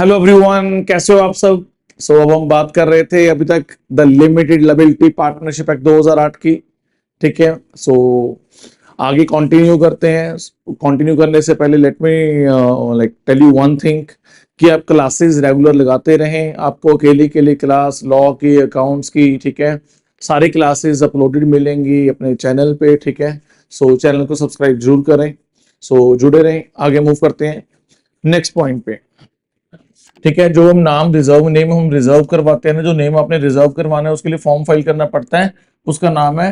Hello everyone, कैसे हो आप सब। अब हम बात कर रहे थे अभी तक the limited liability partnership act 2008 की। ठीक है। आगे कंटिन्यू करते हैं। कंटिन्यू करने से पहले let me like tell you one thing कि आप क्लासेस रेगुलर लगाते रहें। आपको अकेले के लिए क्लास लॉ की, अकाउंट्स की, ठीक है, सारी क्लासेस अपलोडेड मिलेंगी अपने चैनल पे। ठीक है। चैनल को सब्सक्राइब जरूर करें। जुड़े रहें। आगे मूव करते हैं नेक्स्ट पॉइंट पे। ठीक है। जो हम नेम हम रिजर्व करवाते हैं ना, जो नेम आपने रिजर्व करवाना है उसके लिए फॉर्म फाइल करना पड़ता है। उसका नाम है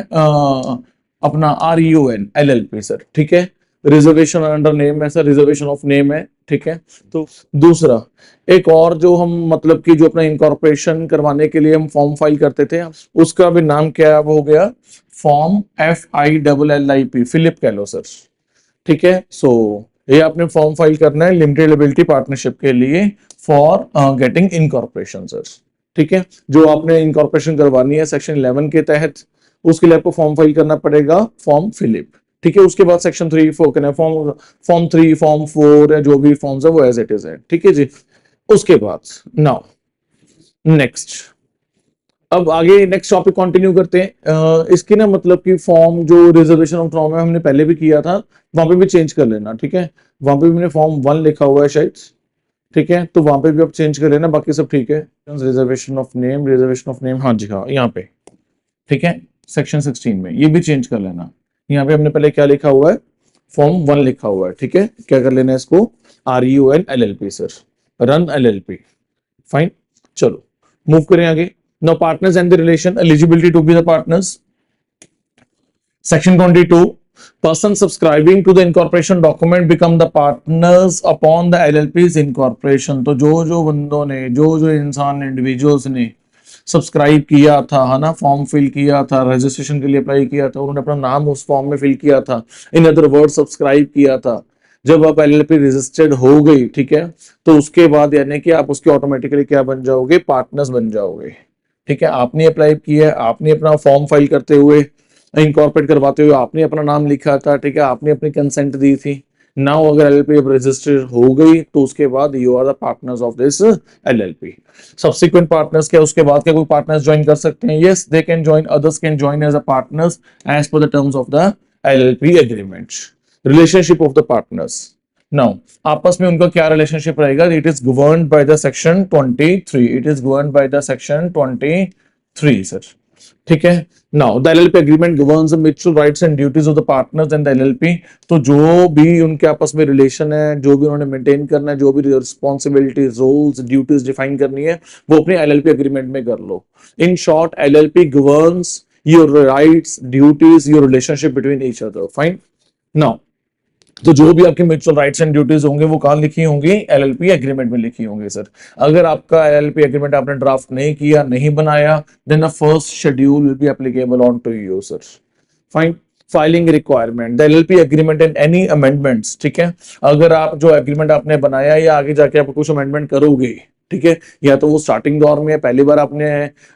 अपना REON LLP सर। ठीक है। रिजर्वेशन अंडर नेम है सर, रिजर्वेशन ऑफ नेम है। ठीक है। तो दूसरा एक और जो हम मतलब कि जो अपना इनकॉर्पोरेशन करवाने के लिए हम फॉर्म फाइल करते थे, उसका भी नाम क्या हो गया, फॉर्म FILLIP, फिलिप कह लो सर। ठीक है। ये आपने फॉर्म फाइल करना है लिमिटेड लायबिलिटी पार्टनरशिप के लिए फॉर गेटिंग इनकॉर्पोरेशन सर। ठीक है। जो आपने इनकॉर्पोरेशन करवानी है सेक्शन 11 के तहत, उसके लिए आपको फॉर्म फाइल करना पड़ेगा फॉर्म फिलिप। ठीक है। उसके बाद सेक्शन 3 4 करना है, फॉर्म 3 फॉर्म 4 या जो भी फॉर्म्स है वो एज इट इज है। ठीक है जी। उसके बाद नाउ नेक्स्ट, अब आगे नेक्स्ट टॉपिक कंटिन्यू करते हैं। इसकी ना मतलब कि फॉर्म जो रिजर्वेशन ऑफ टर्म है हमने पहले भी किया था, वहां पे भी चेंज कर लेना। ठीक है। वहां पे भी मैंने फॉर्म 1 लिखा हुआ है शायद। ठीक है। तो वहां पे भी आप चेंज कर लेना, बाकी सब ठीक है। रिजर्वेशन ऑफ नेम, हाँ जी हाँ, यहाँ पे। ठीक है। सेक्शन 16 में ये भी चेंज कर लेना। यहाँ पे हमने पहले क्या लिखा हुआ है, फॉर्म 1 लिखा हुआ है। ठीक है। क्या कर लेना है इसको, REON LLP sir, run LLP। Fine. चलो मूव करें आगे। Now partners and the relation, eligibility to be the partners. Section 22, person subscribing to the incorporation document become the partners upon the LLP's incorporation। तो जो जो बंदों ने, जो जो इंसान इंडिविजुअल्स ने सब्सक्राइब किया था, है ना, फॉर्म फिल किया था, रजिस्ट्रेशन के लिए अप्लाई किया था, उन्होंने अपना नाम उस फॉर्म में फिल किया था, इन अदर वर्ड सब्सक्राइब किया था, जब आप LLP रजिस्टर्ड हो गई, ठीक है, तो उसके बाद यानी कि आप उसके ऑटोमेटिकली क्या बन जाओगे, पार्टनर्स बन जाओगे। ठीक है। आपने अप्लाई किया है, आपने अपना फॉर्म फाइल करते हुए, इनकॉर्पोरेट करवाते हुए आपने अपना नाम लिखा था। ठीक है। आपने अपनी कंसेंट दी थी। नाउ अगर LLP रजिस्टर्ड हो गई तो उसके बाद you are the partners of this LLP। Subsequent partners क्या, उसके बाद क्या कोई पार्टनर्स ज्वाइन कर सकते हैं? Yes, they can join, others can join as a partners as per the terms of the LLP agreement. Relationship of the partners, now आपस में उनका क्या रिलेशनशिप रहेगा? It is governed by the section 23। It is governed by the section 23 sir. ठीक है। Now the LLP agreement governs the mutual rights and duties of the partners and the LLP। तो जो भी उनके आपस में रिलेशन है, जो भी उन्होंने मेंटेन करना है, जो भी रिस्पॉन्सिबिलिटीज, रोल्स, ड्यूटीज डिफाइन करनी है, वो अपने LLP एग्रीमेंट में कर लो। In short, LLP governs your rights, duties, your relationship between each other. Fine. Now तो जो भी आपके म्यूचुअल राइट्स एंड ड्यूटीज होंगे वो कहां लिखी होंगी? LLP एग्रीमेंट में लिखी होंगी सर। अगर आपका LLP एग्रीमेंट आपने ड्राफ्ट नहीं किया, नहीं बनाया, then the first schedule will be applicable on to you sir. Fine. Filing requirement, the LLP agreement and any amendments. ठीक है। अगर आप जो एग्रीमेंट आपने बनाया या आगे जाके आप कुछ अमेंडमेंट करोगे, ठीक है, या तो वो स्टार्टिंग दौर में पहली बार आपने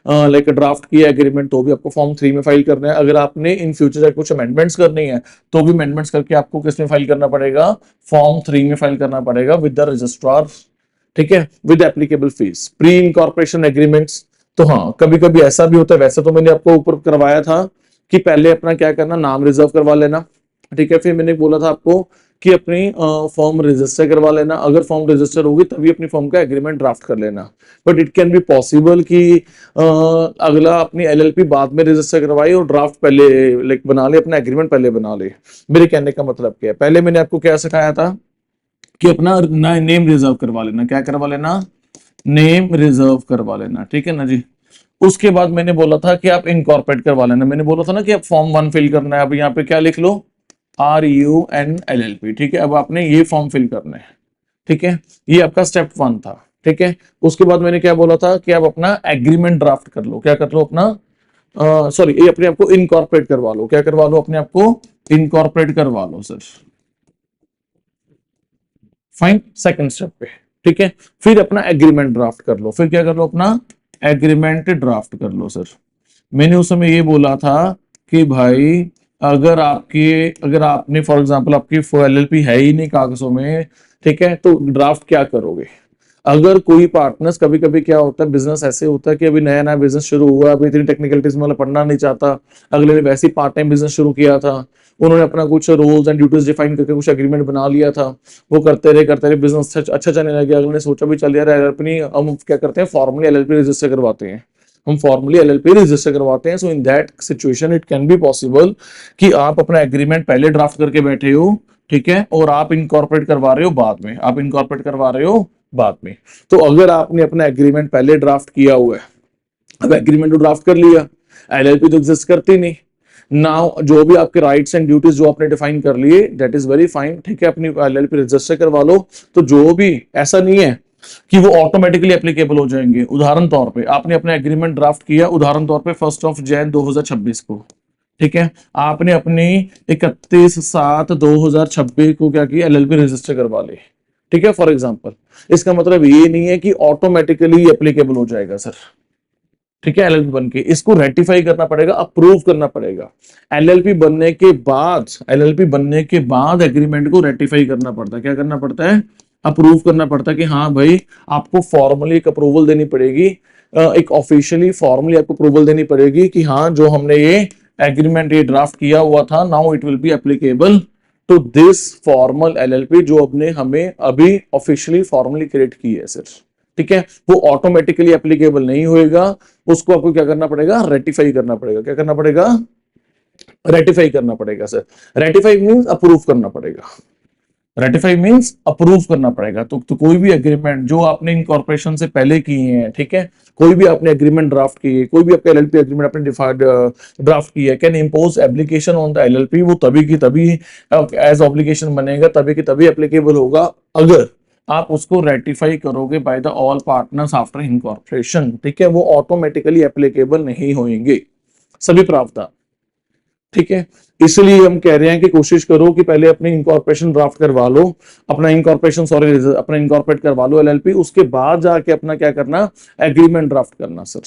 लाइक ड्राफ्ट किया एग्रीमेंट, तो भी आपको फॉर्म 3 में फाइल करना है। अगर आपने इन फ्यूचर कुछ अमेंडमेंट्स करनी है तो भी अमेंडमेंट्स करके आपको किस में फाइल करना पड़ेगा? फॉर्म 3 में फाइल करना पड़ेगा विद द रजिस्ट्रार। ठीक है। With applicable fees. Pre incorporation agreements, तो हाँ कभी कभी ऐसा भी होता है, वैसे तो मैंने आपको ऊपर करवाया था कि पहले अपना क्या करना, नाम रिजर्व करवा लेना। ठीक है। फिर मैंने बोला था आपको कि अपनी फॉर्म रजिस्टर करवा लेना। अगर फॉर्म रजिस्टर होगी तभी अपनी फॉर्म का एग्रीमेंट ड्राफ्ट कर लेना। But it can be possible कि अगला अपनी LLP बाद में रजिस्टर करवाए और ड्राफ्ट पहले लाइक बना ले, अपना एग्रीमेंट पहले बना ले। मेरे कहने का मतलब क्या है, पहले मैंने आपको क्या सिखाया था कि अपना नेम रिजर्व करवा लेना। क्या करवा लेना? नेम रिजर्व करवा लेना। ठीक है ना जी। उसके बाद मैंने बोला था कि आप इनकॉर्पोरेट करवा लेना। मैंने बोला था ना कि आप फॉर्म 1 फिल करना है। अब यहाँ पे क्या लिख लो, REON LLP। ठीक है। अब आपने ये फॉर्म फिल करना है। ठीक है। ये आपका स्टेप 1 था। ठीक है। उसके बाद मैंने क्या बोला था कि आप अपना एग्रीमेंट ड्राफ्ट कर लो। क्या कर लो? अपना सॉरी, ये अपने आपको इनकॉर्पोरेट करवा लो। क्या करवा लो? अपने आपको इनकॉर्पोरेट करवा लो सर। फाइन। सेकंड स्टेप पे। ठीक है। फिर अपना एग्रीमेंट ड्राफ्ट कर लो। फिर क्या कर लो? अपना एग्रीमेंट ड्राफ्ट कर लो सर। मैंने उस समय ये बोला था कि भाई अगर आपने फॉर एग्जांपल आपकी LLP है ही नहीं कागजों में, ठीक है, तो ड्राफ्ट क्या करोगे? अगर कोई पार्टनर्स, कभी कभी क्या होता है बिजनेस ऐसे होता है कि अभी नया नया बिजनेस शुरू हुआ, अभी इतनी टेक्निकलिटीज में वाला पढ़ना नहीं चाहता, अगले ने वैसे ही पार्ट टाइम बिजनेस शुरू किया था, उन्होंने अपना कुछ रोल्स एंड ड्यूटीज डिफाइन करके कुछ एग्रीमेंट बना लिया था, वो करते रहे बिजनेस अच्छा चलने लगे, अगले ने सोचा भी चल यार एलएलपी, हम क्या करते हैं फॉर्मली एलएलपी रजिस्टर करवाते हैं, हम फॉर्मली एलएलपी रजिस्टर करवाते हैं। So in that situation it can be possible कि आप अपना एग्रीमेंट पहले ड्राफ्ट करके बैठे हो, ठीक है, और आप इनकॉर्पोरेट करवा रहे हो बाद में, आप इनकॉर्पोरेट करवा रहे हो बाद में। तो अगर आपने अपना एग्रीमेंट पहले ड्राफ्ट किया हुआ है, अब एग्रीमेंट तो ड्राफ्ट कर लिया, एलएलपी तो एग्जिस्ट करती नहीं, नाउ जो भी आपके राइट्स एंड ड्यूटीज जो आपने डिफाइन कर लिए दैट इज वेरी फाइन, ठीक है, अपनी एलएलपी रजिस्टर करवा लो। तो जो भी, ऐसा नहीं है कि वो ऑटोमेटिकली एप्लीकेबल हो जाएंगे। उदाहरण तौर पे आपने अपना एग्रीमेंट ड्राफ्ट किया, उदाहरण तौर पे 1 जनवरी 2026 को, ठीक है, आपने अपनी 31/7/2026 को क्या किया, एलएलपी रजिस्टर करवा ली, ठीक है, फॉर एग्जांपल। इसका मतलब ये नहीं है कि ऑटोमेटिकली एप्लीकेबल हो जाएगा सर, ठीक है, एलएलपी बन के इसको रेटिफाई करना पड़ेगा, अप्रूव करना पड़ेगा। एलएलपी बनने के बाद, एलएलपी बनने के बाद एग्रीमेंट को रेटिफाई करना पड़ता है। क्या करना पड़ता है, अप्रूव करना पड़ता है कि हाँ भाई आपको फॉर्मली एक अप्रूवल देनी पड़ेगी, एक ऑफिशियली फॉर्मली आपको अप्रूवल देनी पड़ेगी कि हाँ जो हमने ये एग्रीमेंट ये ड्राफ्ट किया हुआ था, now it will be applicable to this formal LLP जो अपने हमें अभी ऑफिशियली फॉर्मली क्रिएट की है सर, ठीक है। वो ऑटोमेटिकली एप्लीकेबल नहीं होएगा, उसको आपको क्या करना पड़ेगा, रेटिफाई करना पड़ेगा। क्या करना पड़ेगा, रेटिफाई करना पड़ेगा सर। रेटिफाई मींस अप्रूव करना पड़ेगा, रेटिफाई मींस अप्रूव करना पड़ेगा। तो कोई भी एग्रीमेंट जो आपने इनकॉर्पोरेशन से पहले किए हैं, ठीक है, कोई भी आपने एग्रीमेंट ड्राफ्ट किए, कोई भी आपका एलएलपी एग्रीमेंट आपने ड्राफ्ट किया है, can impose application on the LLP, वो तभी की तभी एज ऑब्लिगेशन बनेगा, तभी की तभी एप्लीकेबल होगा अगर आप उसको रेटिफाई करोगे by the all partners after incorporation, ठीक है। वो ऑटोमेटिकली एप्लीकेबल नहीं होंगे सभी प्रावधान, ठीक है। इसलिए हम कह रहे हैं कि कोशिश करो कि पहले अपनी इनकॉर्पोरेशन ड्राफ्ट करवा लो, अपना इनकॉर्पोरेशन सॉरी अपना इनकॉर्पोरेट करवा लो एलएलपी, उसके बाद जाके अपना क्या करना, एग्रीमेंट ड्राफ्ट करना सर।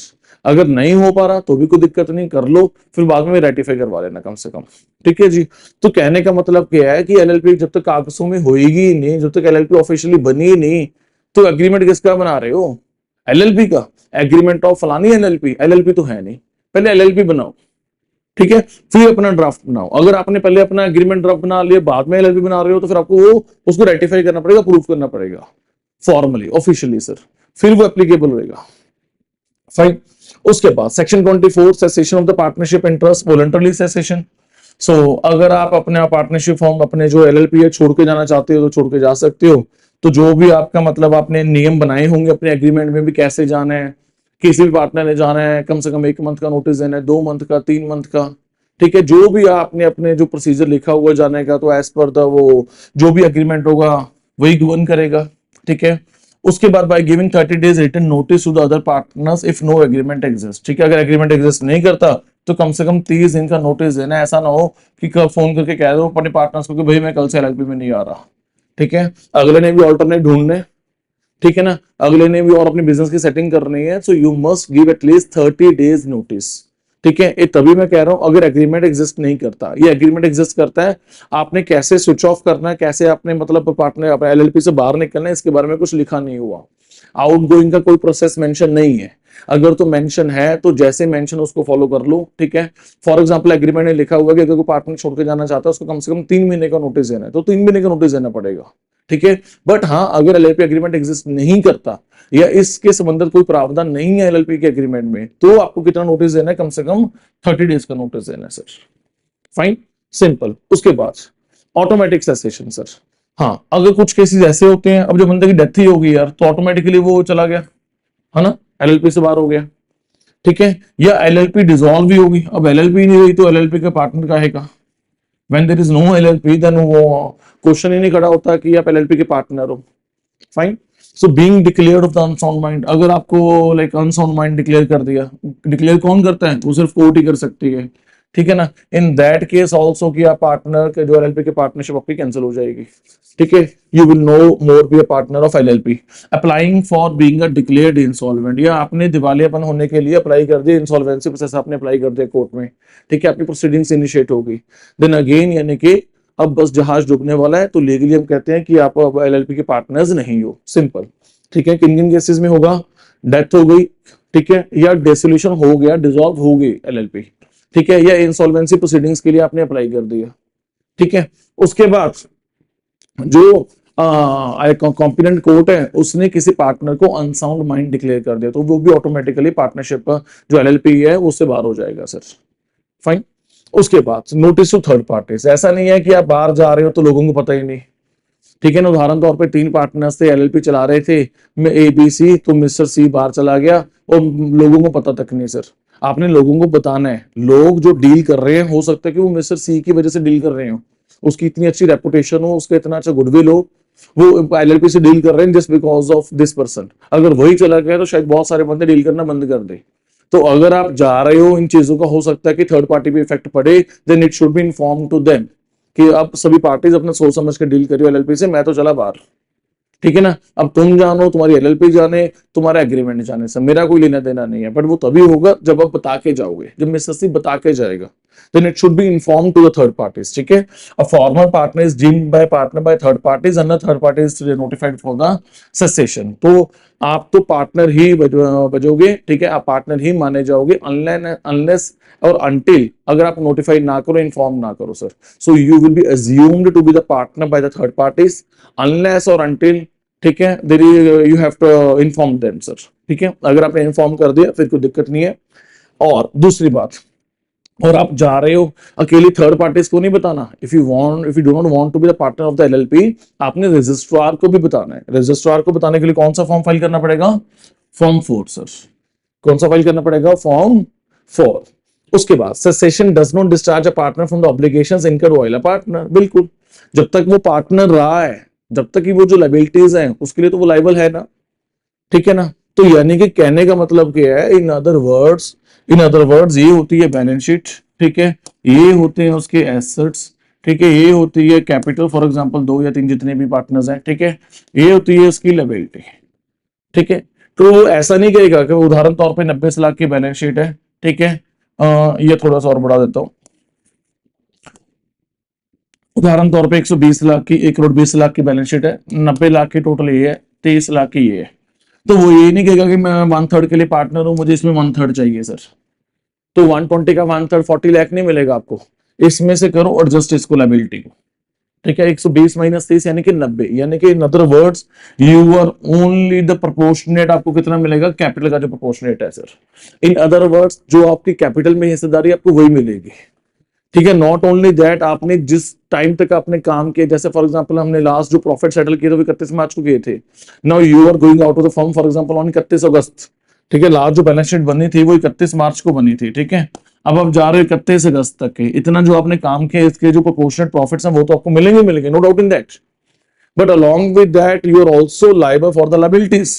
अगर नहीं हो पा रहा तो भी कोई दिक्कत नहीं, कर लो, फिर बाद में रेटिफाई करवा लेना कम से कम, ठीक है जी। तो कहने का मतलब क्या है कि एलएलपी जब तक कागजों में होएगी नहीं, जब तक एलएलपी ऑफिशियली बनी नहीं, तो एग्रीमेंट किसका बना रहे हो, एलएलपी का। एग्रीमेंट ऑफ फलानी एलएलपी, एलएलपी तो है नहीं, पहले एलएलपी बनाओ, ठीक है, फिर अपना ड्राफ्ट बनाओ। अगर आपने पहले अपना एग्रीमेंट ड्राफ्ट बना लिया, बाद में एलएलपी बना रहे हो, तो फिर आपको वो उसको रेटिफाई करना पड़ेगा, प्रूफ करना पड़ेगा फॉर्मली ऑफिशियली सर, फिर वो एप्लीकेबल होएगा, फाइन। उसके बाद section 24 cessation of the partnership interest, voluntarily cessation. So अगर आप अपने पार्टनरशिप फॉर्म अपने जो एलएलपी है छोड़ के जाना चाहते हो तो छोड़ के जा सकते हो। तो जो भी आपका मतलब आपने नियम बनाए होंगे अपने एग्रीमेंट में भी कैसे जाना है, किसी भी पार्टनर ने जाना है, कम से कम 1 मंथ का नोटिस देना है, 2 मंथ का, 3 मंथ का, ठीक है, जो भी आपने अपने जो प्रोसीजर लिखा हुआ जाने का, तो एज पर द वो जो भी एग्रीमेंट होगा वही गवर्न करेगा, ठीक है। उसके बाद by giving 30 days written notice to the other partners if no agreement exist, ठीक है। अगर एग्रीमेंट एग्जिस्ट नहीं करता तो कम से कम 30 दिन का नोटिस देना। ऐसा ना हो कि कल फोन करके कह दो अपने पार्टनर्स को कि भाई मैं कल से एलएलपी में नहीं आ रहा, ठीक है। अगले ने भी ऑल्टरनेट ढूंढने, ठीक है ना, अगले ने भी और अपनी बिजनेस की सेटिंग करनी है, so you must give at least 30 days notice, ठीक है। ये तभी मैं कह रहा हूं अगर एग्रीमेंट एग्जिस्ट नहीं करता। ये एग्रीमेंट एग्जिस्ट करता है, आपने कैसे स्विच ऑफ करना है, कैसे आपने मतलब पार्टनर एलएलपी से बाहर निकलना है, इसके बारे में कुछ लिखा नहीं हुआ। आउटगोइंग का कोई प्रोसेस मेंशन नहीं है, अगर तो मेंशन है तो जैसे मेंशन उसको फॉलो कर लो, ठीक है। फॉर एग्जांपल एग्रीमेंट में लिखा हुआ कि अगर कोई पार्टनर छोड़ के जाना चाहता है उसको कम से कम 3 महीने का नोटिस देना है, तो 3 महीने का नोटिस देना पड़ेगा, ठीक है। बट हाँ अगर एलएलपी एग्रीमेंट एग्जिस्ट नहीं करता या इसके संबंधित कोई प्रावधान नहीं है एलएलपी के एग्रीमेंट में, तो आपको कितना नोटिस देना है, कम से कम 30 डेज का नोटिस देना है सर, फाइन, सिंपल। उसके बाद ऑटोमेटिक सेसेशन सर। हाँ अगर कुछ केसेस ऐसे होते हैं, अब जो बंदे की डेथ ही होगी यार, तो ऑटोमेटिकली वो चला गया, है ना, एलएलपी से बाहर हो गया, ठीक है। या एलएलपी डिसॉल्व भी होगी, अब एलएलपी नहीं रही तो एलएलपी का पार्टनर का है। When there is no LLP, then वो क्वेश्चन ही नहीं खड़ा होता कि आप एलएलपी के पार्टनर हो, fine. So being declared of the unsound mind, अगर आपको लाइक अनसाउंड माइंड डिक्लेयर कर दिया, डिक्लेयर कौन करता है, वो सिर्फ कोर्ट ही कर सकती है, ठीक है ना। इन दैट केस ऑल्सो कि आप पार्टनर के जो एलएलपी के पार्टनरशिप आपकी कैंसिल हो जाएगी, ठीक है। You will no more be a partner of LLP. Applying for being a declared insolvent, या आपने दिवालियापन होने के लिए अप्लाई कर दिया, इंसॉल्वेंसी प्रोसेस आपने अप्लाई कर दिया कोर्ट में, ठीक है, आपकी प्रोसीडिंग्स इनिशिएट होगी। देन अगेन यानी कि अब बस जहाज डूबने वाला है, तो लीगली हम कहते हैं कि आप अब एलएलपी के पार्टनर्स नहीं हो, सिंपल। ठीक है, किन किन केसेस में होगा, डेथ हो गई, ठीक है, या डिसोल्यूशन हो गया, डिसॉल्व हो गई एलएलपी, ठीक है, या इंसॉल्वेंसी प्रोसीडिंग्स के लिए आपने अप्लाई कर दिया, ठीक है। उसके बाद जो कॉम्पिटेंट कोर्ट है उसने किसी पार्टनर को अनसाउंड माइंड डिक्लेयर कर दिया, तो वो भी ऑटोमेटिकली पार्टनरशिप जो एलएलपी है उससे बाहर हो जाएगा सर। फाइन। उसके बाद नोटिस टू थर्ड पार्टीज, ऐसा नहीं है कि आप बाहर जा रहे हो तो लोगों को पता ही नहीं, ठीक है ना। उदाहरण तौर पे 3 पार्टनर्स थे, एलएलपी चला रहे थे, मैं ए बी सी, तो मिस्टर सी बाहर चला गया और लोगों को पता तक नहीं। सर आपने लोगों को बताना है, लोग जो डील कर रहे हैं हो सकता है कि वो मिस्टर सी की वजह से डील कर रहे हो, उसकी इतनी अच्छी रेपुटेशन हो, उसका इतना अच्छा गुडविल हो, वो एलएलपी से डील कर रहे हैं just because of this person. अगर वही चला गया तो शायद बहुत सारे बंदे डील करना बंद कर दे। तो अगर आप जा रहे हो, इन चीजों का हो सकता है कि थर्ड पार्टी पे इफेक्ट पड़े, then it should be inform to them कि आप सभी पार्टीज अपना सोच समझ के डील करियो एलएलपी से, मैं तो चला बाहर, ठीक है ना। अब तुम जानो, तुम्हारी एलएलपी जाने, तुम्हारा एग्रीमेंट जाने से मेरा कोई लेना देना नहीं है, बट वो तभी होगा जब आप बता के जाओगे, जब मिस्टर सी बता के जाएगा, then it should be informed to the third parties, ठीक है। A former partner is deemed by partner by third parties and the third party is notified for the cessation। तो आप तो पार्टनर ही बजोगे, ठीक है, आप पार्टनर ही माने जाओगे अनलेस और अनटिल अगर आप नोटिफाई ना करो, इन्फॉर्म ना करो sir. So you will be assumed to be the partner by the third parties unless और अनटिल, ठीक है, there you have to inform them sir, ठीक है। अगर आपने इन्फॉर्म कर दिया फिर कोई दिक्कत नहीं है। और दूसरी बात, और आप जा रहे हो अकेली, थर्ड पार्टीज को नहीं बताना। If you do not want to be the partner of the LLP, आपने रजिस्ट्रार को भी बताना है। रजिस्ट्रार को बताने के लिए कौन सा फॉर्म फाइल करना पड़ेगा, फॉर्म 4 सर। कौन सा फाइल करना पड़ेगा, फॉर्म 4। उसके बाद cessation does not discharge a partner from the obligations incurred while a partner. बिल्कुल, जब तक वो पार्टनर रहा है, जब तक कि वो जो लायबिलिटीज हैं उसके लिए तो वो लायबल है ना, ठीक है ना। तो यानी कि कहने का मतलब क्या है, इन अदर वर्ड्स ये होती है बैलेंस शीट, ठीक है, ये होते हैं उसके एसेट्स, ठीक है, ये होती है कैपिटल, फॉर एग्जांपल 2 या 3 जितने भी पार्टनर्स हैं, ठीक है, ये होती है उसकी लायबिलिटी, ठीक है। तो ऐसा नहीं कहेगा कि उदाहरण तौर पे 90 लाख की बैलेंस शीट है, ठीक है, ये थोड़ा सा और बढ़ा देता हूं, उदाहरण तौर पे 120 लाख की, 1,20,00,000 की बैलेंस शीट है, 90 लाख की टोटल ये है, 23 लाख की ये है। तो वो ये नहीं कहेगा कि मैं 1/3 के लिए पार्टनर हूं, मुझे इसमें 1/3 चाहिए सर। तो 120 का 1/3 40 लाख नहीं मिलेगा आपको, इसमें से करो एडजस्ट इसको लायबिलिटी को, ठीक है। 120 माइनस 30 यानी कि 90, यानी कि in other words you are only the proportionate. आपको कितना मिलेगा, कैपिटल का जो प्रोपोर्शनेट है सर। इन अदर वर्ड्स जो आपकी कैपिटल में हिस्सेदारी आपको वही मिलेगी, ठीक है। नॉट ओनली दैट, आपने जिस टाइम तक आपने काम किया, जैसे फॉर एग्जांपल हमने लास्ट जो प्रॉफिट सेटल किए थे वो 31 मार्च को किए थे। Now you are going out of the firm for example on 31 August, ठीक है। लास्ट जो बैलेंस शीट बनी थी वो 31 मार्च को बनी थी, ठीक है। अब आप जा रहे हो 31 अगस्त तक के, इतना जो आपने काम किया इसके जो प्रोपोर्शनेट प्रॉफिट्स हैं वो तो आपको मिलेंगे, no doubt in that, but along with that you are also liable for the liabilities.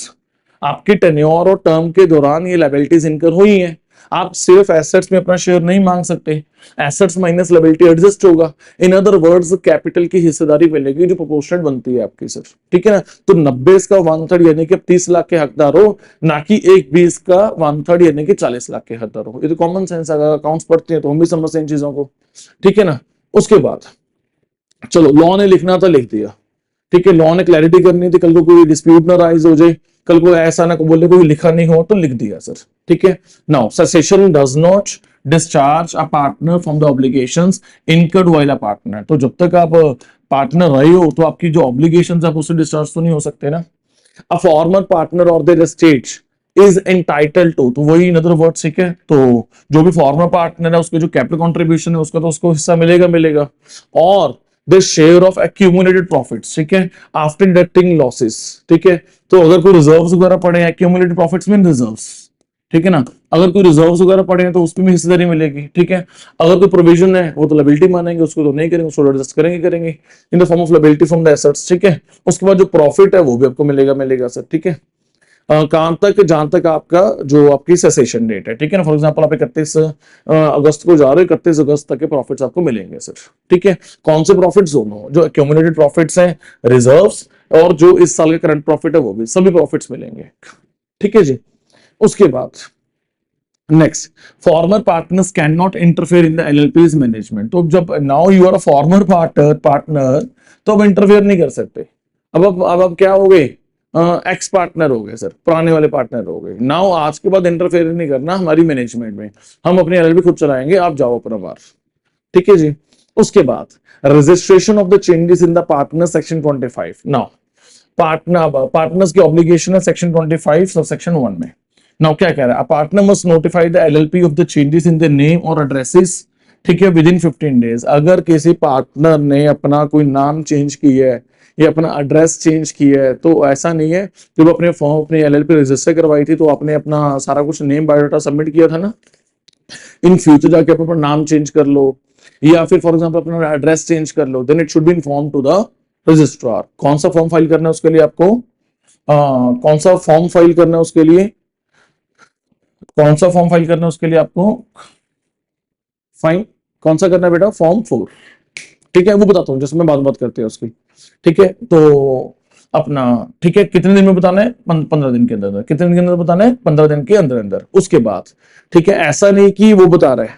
आपकी टेन्योर और टर्म के दौरान ये लायबिलिटीज इनकर हुई हैं। आप सिर्फ एसेट्स में अपना शेयर नहीं मांग सकते, एसेट्स माइनस लायबिलिटी एडजस्ट होगा। इन अदर वर्ड्स कैपिटल की हिस्सेदारी मिलेगी जो प्रोपोर्शनेट बनती है आपकी सर, ठीक है ना। तो 90 का 1/3 यानी कि 30 लाख के हकदार हो, ना कि 1/20 का 1/3 यानी कि 40 लाख के हकदार हो। ये तो कॉमन सेंस, अगर अकाउंट्स पढ़ते हैं तो हम भी समझते हैं इन चीजों को, ठीक है ना। उसके बाद चलो, लॉ ने लिखना था लिख दिया, ठीक है। लॉ ने क्लैरिटी करनी थी, कल को कोई डिस्प्यूट ना राइज हो जाए, कल को ऐसा ना बोले कोई लिखा नहीं हो तो लिख दिया सर, ठीक है। Now cessation does not discharge a partner from the obligations incurred while a partner. तो जब तक आप पार्टनर रहे हो तो आपकी जो ऑब्लिगेशंस आप उससे डिस्चार्ज तो नहीं हो सकते ना। अ फॉर्मर पार्टनर और their estate is entitled to, तो वही इन अदर वर्ड्स, ठीक है। तो जो भी फॉर्मर पार्टनर है उसके जो कैपिटल कंट्रीब्यूशन है उसका तो उसको हिस्सा मिलेगा। और the share of accumulated profits, ठीक है, आफ्टर डिडक्टिंग लॉसेस, ठीक है। तो अगर कोई रिजर्व्स वगैरह पड़े हैं, एक्यूमुलेटेड प्रॉफिट्स मीन रिजर्व्स, ठीक है ना, अगर कोई रिजर्व्स वगैरह पड़े हैं तो उसमें भी हिस्सेदारी मिलेगी, ठीक है। अगर कोई प्रोविजन है वो तो लायबिलिटी मानेंगे, उसको तो नहीं करेंगे, उसको एडजस्ट करेंगे in the form of liability from the assets, ठीक है। उसके बाद जो प्रॉफिट है वो भी आपको मिलेगा सर, ठीक है। कहां तक, जहां तक आपका जो आपकी सेसेशन डेट है, ठीक है ना। फॉर एग्जांपल आप 31 अगस्त को जा रहे हो, 31 अगस्त तक के प्रॉफिट्स आपको मिलेंगे सर, ठीक है। कौन से प्रॉफिट्स, दोनों जो एक्यूमुलेटेड प्रॉफिट्स हैं, रिजर्व्स, और जो इस साल के करंट प्रॉफिट है वो भी, सभी प्रॉफिट्स मिलेंगे, ठीक है जी। उसके बाद next, former partners can not interfere in the LLP's management. तो जब now you are a former partner तो अब इंटरफेयर नहीं कर सकते। अब क्या हो गए, एक्स पार्टनर हो गए सर, पुराने वाले पार्टनर हो गए। नाउ आज के बाद इंटरफेयर नहीं करना हमारी मैनेजमेंट में, हम अपनी एलएलपी खुद चलाएंगे, आप जाओ अपना बार। ठीक है जी। उसके बाद registration of the changes in the partner section 25। Now partners की ऑब्लिगेशन है सेक्शन 25 सब सेक्शन 1 में। नाउ क्या कह रहा है, partner must notify the LLP of the changes in the name और एड्रेसेस, ठीक है, विद इन 15 डेज। अगर किसी पार्टनर ने अपना कोई नाम चेंज किया है या अपना एड्रेस चेंज किया है, तो ऐसा नहीं है, जब अपने फॉर्म अपनी एलएलपी रजिस्टर करवाई थी तो आपने अपना सारा कुछ नेम बायोडाटा सबमिट किया था ना, इन फ्यूचर जाके अपना नाम चेंज कर लो या फिर फॉर एग्जांपल अपना एड्रेस चेंज कर लो, then it should be inform to the registrar. कौन सा फॉर्म फाइल करना है उसके लिए आपको, कौन सा फॉर्म फाइल करना है उसके लिए, कौन सा फॉर्म फाइल करना है उसके लिए आपको, फाइन कौन सा करना है बेटा, फॉर्म 4। ठीक है, वो बताता हूँ जिसमें बात करते हैं उसकी। ठीक है, तो अपना ठीक है, कितने दिन में बताना है, 15 दिन के अंदर। कितने दिन के अंदर बताना है, 15 दिन के अंदर अंदर। उसके बाद ठीक है, ऐसा नहीं कि वो बता रहा है,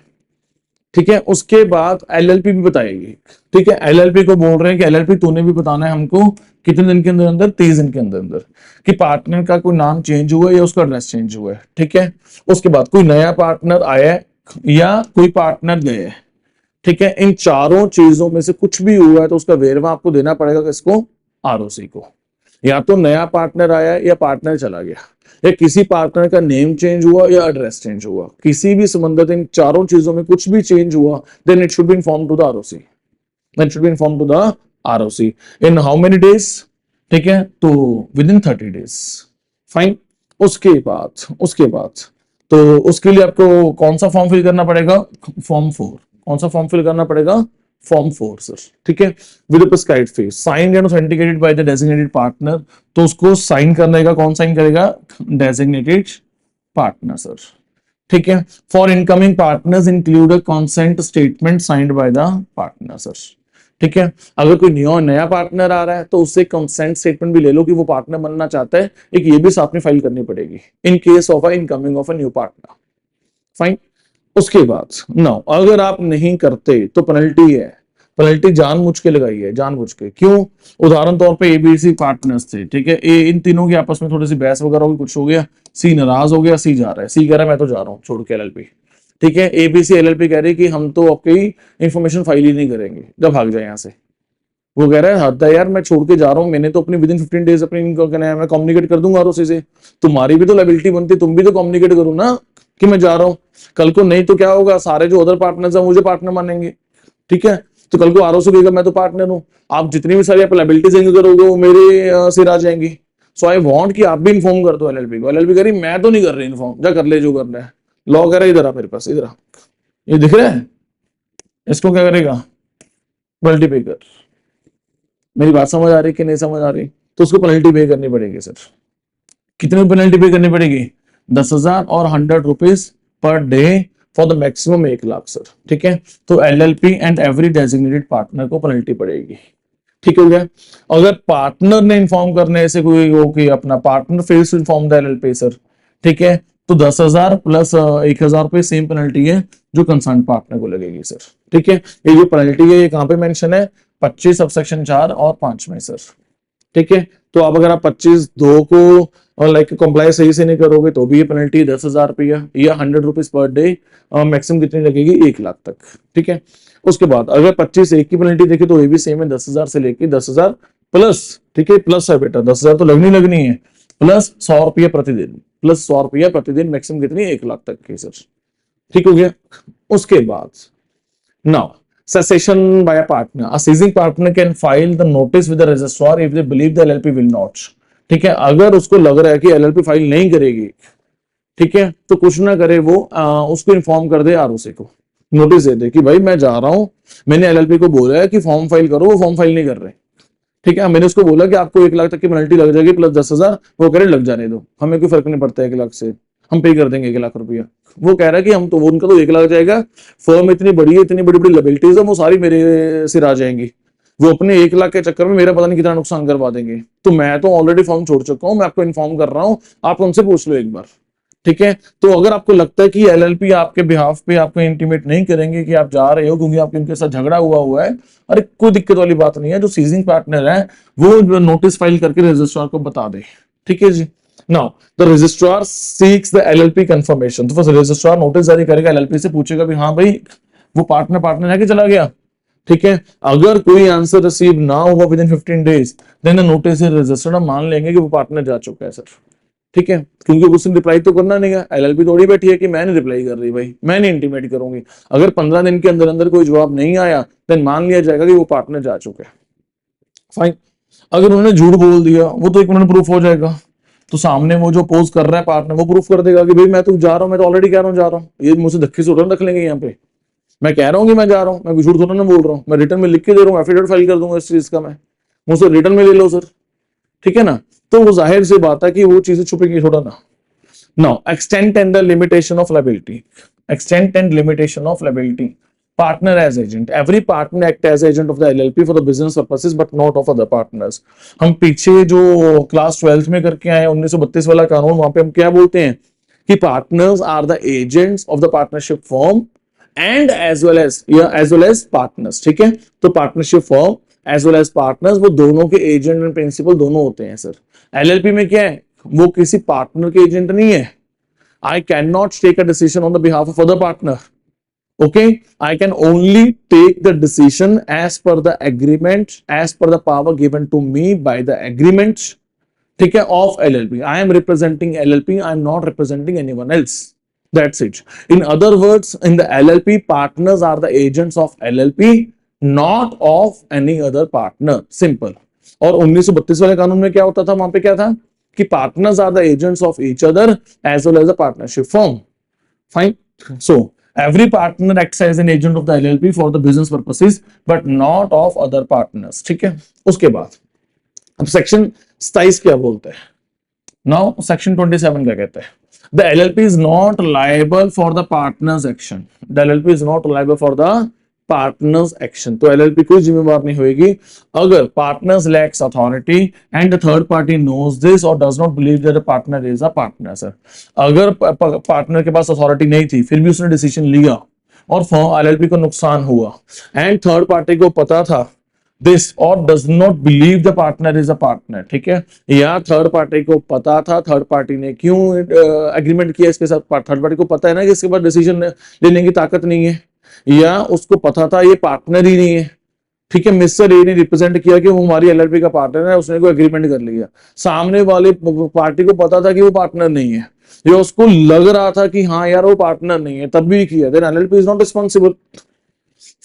ठीक है, उसके बाद एलएलपी भी बताएगी। ठीक है, एलएलपी को बोल रहे हैं कि एलएलपी तूने भी बताना है हमको कितने दिन के अंदर अंदर, 30 दिन के अंदर अंदर, कि पार्टनर का कोई नाम चेंज हुआ है या उसका एड्रेस चेंज हुआ है। ठीक है, उसके बाद कोई नया पार्टनर आया है या कोई पार्टनर गया है। ठीक है, इन चारों चीजों में से कुछ भी हुआ है तो उसका वेरवा आपको देना पड़ेगा किसको, आरओसी को। या तो नया पार्टनर आया या पार्टनर चला गया या किसी पार्टनर का नेम चेंज हुआ या एड्रेस चेंज हुआ, किसी भी संबंधित इन चारों चीजों में कुछ भी चेंज हुआ, then it should be inform to the ROC, then it should be inform to the ROC in how many days. ठीक है, तो विद इन 30 डेज। फाइन। उसके बाद तो उसके लिए आपको कौन सा फॉर्म फिल करना पड़ेगा, फॉर्म 4। कौन सा फॉर्म फिल करना पड़ेगा, फॉर्म 4 सर। ठीक है, with prescribed fees, signed and authenticated by the designated partner. तो उसको साइन करने का कौन साइन करेगा, डेजिग्नेटेड पार्टनर सर। ठीक है, for incoming partners include a consent statement signed by the partner sir. ठीक है, अगर कोई नया पार्टनर आ रहा है तो उससे कंसेंट स्टेटमेंट भी ले लो कि वो पार्टनर बनना चाहता है, एक ये भी साथ में फाइल करनी पड़ेगी in case of a incoming of a new partner. Fine. उसके बाद नाउ अगर आप नहीं करते तो पेनल्टी है, पेनल्टी जानबूझ के लगाई है, जानबूझ के। क्यों, उदाहरण तौर पे एबीसी पार्टनर्स थे, ठीक है, ए इन तीनों की आपस में थोड़ी सी बहस वगैरह होगी, कुछ हो गया, सी नाराज हो गया, सी जा रहा है, सी कह रहा है मैं तो जा रहा हूँ छोड़ के एलएलपी। ठीक है, एबीसी एलएलपी कह रही है कि हम तो आपकी इंफॉर्मेशन फाइल ही नहीं करेंगे, जब भाग जाए यहाँ से। वो कह रहा है हद है यार, मैं छोड़ के जा रहा हूँ, मैंने तो अपनी विद इन 15 डेज अपनी मैं कम्युनिकेट कर दूंगा आरओसी से, तुम्हारी भी तो लायबिलिटी बनती, तुम भी तो कम्युनिकेट करो ना कि मैं जा रहा हूँ। कल को नहीं तो क्या होगा, सारे जो अदर पार्टनर्स हैं मुझे पार्टनर मानेंगे। ठीक है, तो कल को आरओसी कहेगा मैं तो पार्टनर हूँ, आप जितनी भी सारी आप लायबिलिटीज करोगे वो मेरे सिर आ जाएंगी। सो आई वांट कि आप भी इन्फॉर्म कर दो एलएलपी को। एलएलपी कह रही मैं तो नहीं कर रही इन्फॉर्म, जा कर ले जो करना है। लॉ कह रहा है इधर आ मेरे पास, इधर आ, ये दिख रहा है, इसको क्या करेगा, पेनल्टी पे कर। मेरी बात समझ आ रही कि नहीं समझ आ रही, तो उसको पेनल्टी पे करनी पड़ेगी सर। कितनी पेनल्टी पे करनी पड़ेगी, 10,000 और 100 rupees per day for the maximum 1 lakh sir. ठीक है, तो LLP and every designated partner को पेनल्टी पड़ेगी। ठीक हो गया। अगर पार्टनर ने इन्फॉर्म करने से कोई हो कि अपना partner fails to inform the LLP sir, ठीक है, तो 10,000 प्लस 1,000 रुपये सेम पेनल्टी है जो कंसर्न पार्टनर को लगेगी सर। ठीक है, ये जो पेनल्टी है ये कहां पे मेंशन है, 25 सबसेक्शन 4 और 5 में सर। ठीक है, तो अब अगर आप 25(2) को लाइक कंप्लाई सही से नहीं करोगे तो भी ये पेनल्टी 10,000 रुपया या 100 रुपीज पर डे, मैक्सिमम कितनी लगेगी, 1 लाख तक। ठीक है, उसके बाद अगर 25(1) की पेनल्टी देखे तो ये भी सेम है, 10,000 से लेके 10,000 प्लस, ठीक है, प्लस है बेटा, 10,000 तो लगनी है, प्लस 100 रुपया प्रतिदिन, प्लस 100 रुपया प्रतिदिन, मैक्सिमम कितनी, 1 लाख तक की सर। ठीक हो गया। उसके बाद now cessation by a partner. A seizing partner can file the notice with the registrar if they believe the LLP will not. ठीक है, अगर उसको लग रहा है कि एलएलपी फाइल नहीं करेगी, ठीक है, तो कुछ ना करे वो उसको इन्फॉर्म कर दे, आरओसी को नोटिस दे दे कि भाई मैं जा रहा हूं, मैंने एलएलपी को बोला है कि फॉर्म फाइल करो, वो फॉर्म फाइल नहीं कर रहे। ठीक है, मैंने उसको बोला कि आपको 1 लाख तक की पेनल्टी लग जाएगी प्लस 10,000, वो कह रहे लग जाने दो, हमें कोई फर्क नहीं पड़ता 1 लाख से, हम पे कर देंगे 1 लाख रुपया। वो कह रहा है कि हम तो, वो उनका तो 1 लाख जाएगा, फर्म इतनी बड़ी है, इतनी बड़ी बड़ी लायबिलिटीज है, वो सारी मेरे सिर आ जाएंगी, वो अपने 1 लाख के चक्कर में मेरा पता नहीं कितना नुकसान करवा देंगे। तो मैं तो ऑलरेडी फॉर्म छोड़ चुका हूं, मैं आपको इन्फॉर्म कर रहा हूं, आप उनसे पूछ लो एक बार। ठीक है, तो अगर आपको लगता है कि एलएलपी आपके बिहाफ पे आपको इंटीमेट नहीं करेंगे कि आप जा रहे हो क्योंकि आपके उनके साथ झगड़ा हुआ है, अरे कोई दिक्कत वाली बात नहीं है, जो सीजिंग पार्टनर है वो नोटिस फाइल करके रजिस्ट्रार को बता दे ठीक है जी। Now the registrar seeks the LLP confirmation, तो फर्स्ट रजिस्ट्रार नोटिस जारी करेगा, एलएलपी से पूछेगा भी हाँ भाई वो पार्टनर पार्टनर है कि चला गया, ठीक है। अगर कोई आंसर रिसीव ना हुआ within 15 days then notice is registered, हम मान लेंगे कि वो पार्टनर जा चुका है सर, ठीक है, क्योंकि उसने रिप्लाई तो करना नहीं है, एलएलपी थोड़ी बैठी है कि मैं नहीं रिप्लाई कर रही भाई, मैं नहीं इंटीमेट करूंगी। अगर 15 दिन के अंदर अंदर कोई जवाब नहीं आया देन मान लिया जाएगा कि वो पार्टनर जा चुका है, फाइन। अगर उन्होंने झूठ बोल दिया वो तो 1 मिनट प्रूफ हो जाएगा, तो सामने वो जो पोज कर रहा है पार्टनर वो प्रूफ कर देगा कि भाई मैं तो जा रहा हूं, मैं तो ऑलरेडी कह रहा हूं जा रहा हूं, ये मुझसे धक्के से उठा रख लेंगे यहाँ पे, मैं कह रहा हूँ कि मैं जा रहा हूँ, मैं झूठ थोड़ा ना बोल रहा हूँ, मैं रिटर्न में लिख के दे रहा हूँ, एफिडेविट फाइल कर दूंगा इस चीज का, मैं मुझसे रिटर्न में ले लो सर, ठीक है ना। तो वो जाहिर सी बात है कि वो चीजें छुपेंगी थोड़ा ना। Now extent and the limitation of liability, extent and limitation of liability, partner as agent, every partner act as agent of the LLP for the business purposes but not of other partners। हम पीछे जो class 12th में करके आए 1932 वाला कानून, वहां पे हम क्या बोलते हैं कि partners are the agents of the partnership firm and as well as partners, ठीक है। तो partnership firm as well as partners वो दोनों के एजेंट एंड प्रिंसिपल दोनों होते हैं सर। एलएलपी में क्या है, वो किसी पार्टनर के एजेंट नहीं है, I can not take a decision on the behalf of other partner, okay, I can only take the decision as per the agreement, as per the power given to me by the agreement, ठीक है, of LLP। I am representing LLP, I am not representing anyone else, that's it। In other words, in the LLP, partners are the agents of LLP, not of any other partner, simple। और 1932 वाले कानून में क्या होता था, वहां पे क्या था कि partners are the agents of each other as well as a partnership firm, fine। So every partner acts as an agent of the LLP for the business purposes but not of other partners, ठीक है। उसके बाद अब section 27 क्या बोलते हैं, now section 27 क्या कहते हैं, the LLP is not liable for the partners action, the LLP is not liable for the partners action. तो एलएलपी कोई जिम्मेवार नहीं होगी अगर partners lacks authority and the third party knows this और does not believe that the partner is a partner. Sir अगर partner के पास अथॉरिटी नहीं थी फिर भी उसने डिसीजन लिया और एलएलपी को नुकसान हुआ एंड थर्ड पार्टी को पता था दिस और does not believe the partner is a partner, ठीक है, या थर्ड पार्टी को पता था, थर्ड पार्टी ने क्यों एग्रीमेंट किया इसके साथ, थर्ड पार्टी को पता है ना कि इसके बाद डिसीजन लेने की ताकत नहीं है, या उसको पता था ये पार्टनर ही नहीं है, ठीक है, मिस्टर ए ने रिप्रेजेंट किया कि वो हमारी एलएलपी का पार्टनर है, उसने कोई एग्रीमेंट कर लिया, सामने वाले पार्टी को पता था कि वो पार्टनर नहीं है, या उसको लग रहा था कि हाँ यार वो पार्टनर नहीं है तब भी किया, then LLP is not responsible,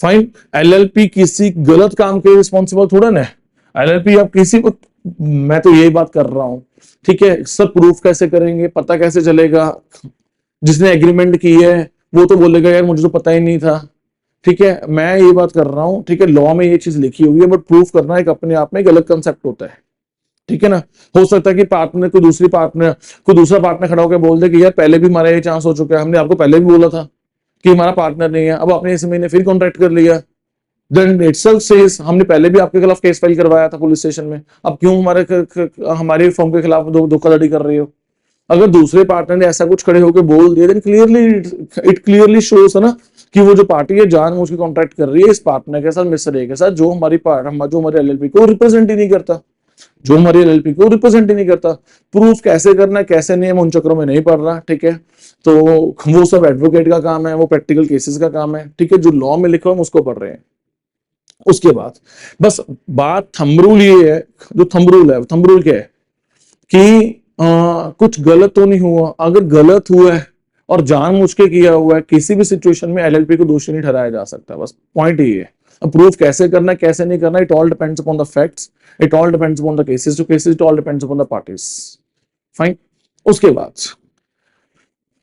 fine. LLP किसी गलत काम के रिस्पॉन्सिबल थोड़ा ना, एलएलपी आप किसी को, मैं तो यही बात कर रहा हूं, ठीक है, सब प्रूफ कैसे करेंगे, पता कैसे चलेगा, जिसने एग्रीमेंट की है वो तो बोलेगा यार मुझे तो पता ही नहीं था, ठीक है, मैं ये बात कर रहा हूं, ठीक है, लॉ में ये चीज लिखी हुई है बट प्रूफ करना एक अपने आप में एक अलग कंसेप्ट होता है, ठीक है ना। हो सकता है कि पार्टनर को दूसरा पार्टनर खड़ा होकर बोल दे कि यार पहले भी हमारा ये चांस हो चुका है, हमने आपको पहले भी बोला था कि हमारा पार्टनर नहीं है, अब आपने इस महीने फिर कॉन्ट्रैक्ट कर लिया, देन इटसेल्फ सेज हमने पहले भी आपके खिलाफ केस फाइल करवाया था पुलिस स्टेशन में, अब क्यों हमारे फर्म के खिलाफ धोखाधड़ी कर रही हो। अगर दूसरे पार्टनर ने ऐसा कुछ खड़े होकर बोल दिया देन क्लियरली शोस है ना कि वो जो पार्टी है जानबूझ के कॉन्ट्रैक्ट कर रही है इस पार्टनर के साथ, मिस्टर ए के साथ, जो हमारी एलएलपी को रिप्रेजेंट ही नहीं करता, जो हमारी एलएलपी को रिप्रेजेंट ही नहीं करता। प्रूफ कैसे करना है कैसे नहीं है मैं उन चक्रों में नहीं पड़ रहा, ठीक है, तो वो सब एडवोकेट का काम है, वो प्रैक्टिकल केसेस का काम है, ठीक है, जो लॉ में लिखा है हम उसको पढ़ रहे हैं। उसके बाद बस बात थंब रूल ये है, जो थंब रूल क्या है कि कुछ गलत तो नहीं हुआ, अगर गलत हुआ है और जानबूझ के किया हुआ है किसी भी सिचुएशन में एलएलपी को दोषी नहीं ठहराया जा सकता, बस पॉइंट ही है। अब प्रूफ कैसे करना है कैसे नहीं करना, it all depends upon the facts, it all depends upon the cases to cases, it all depends upon the parties, fine. उसके बाद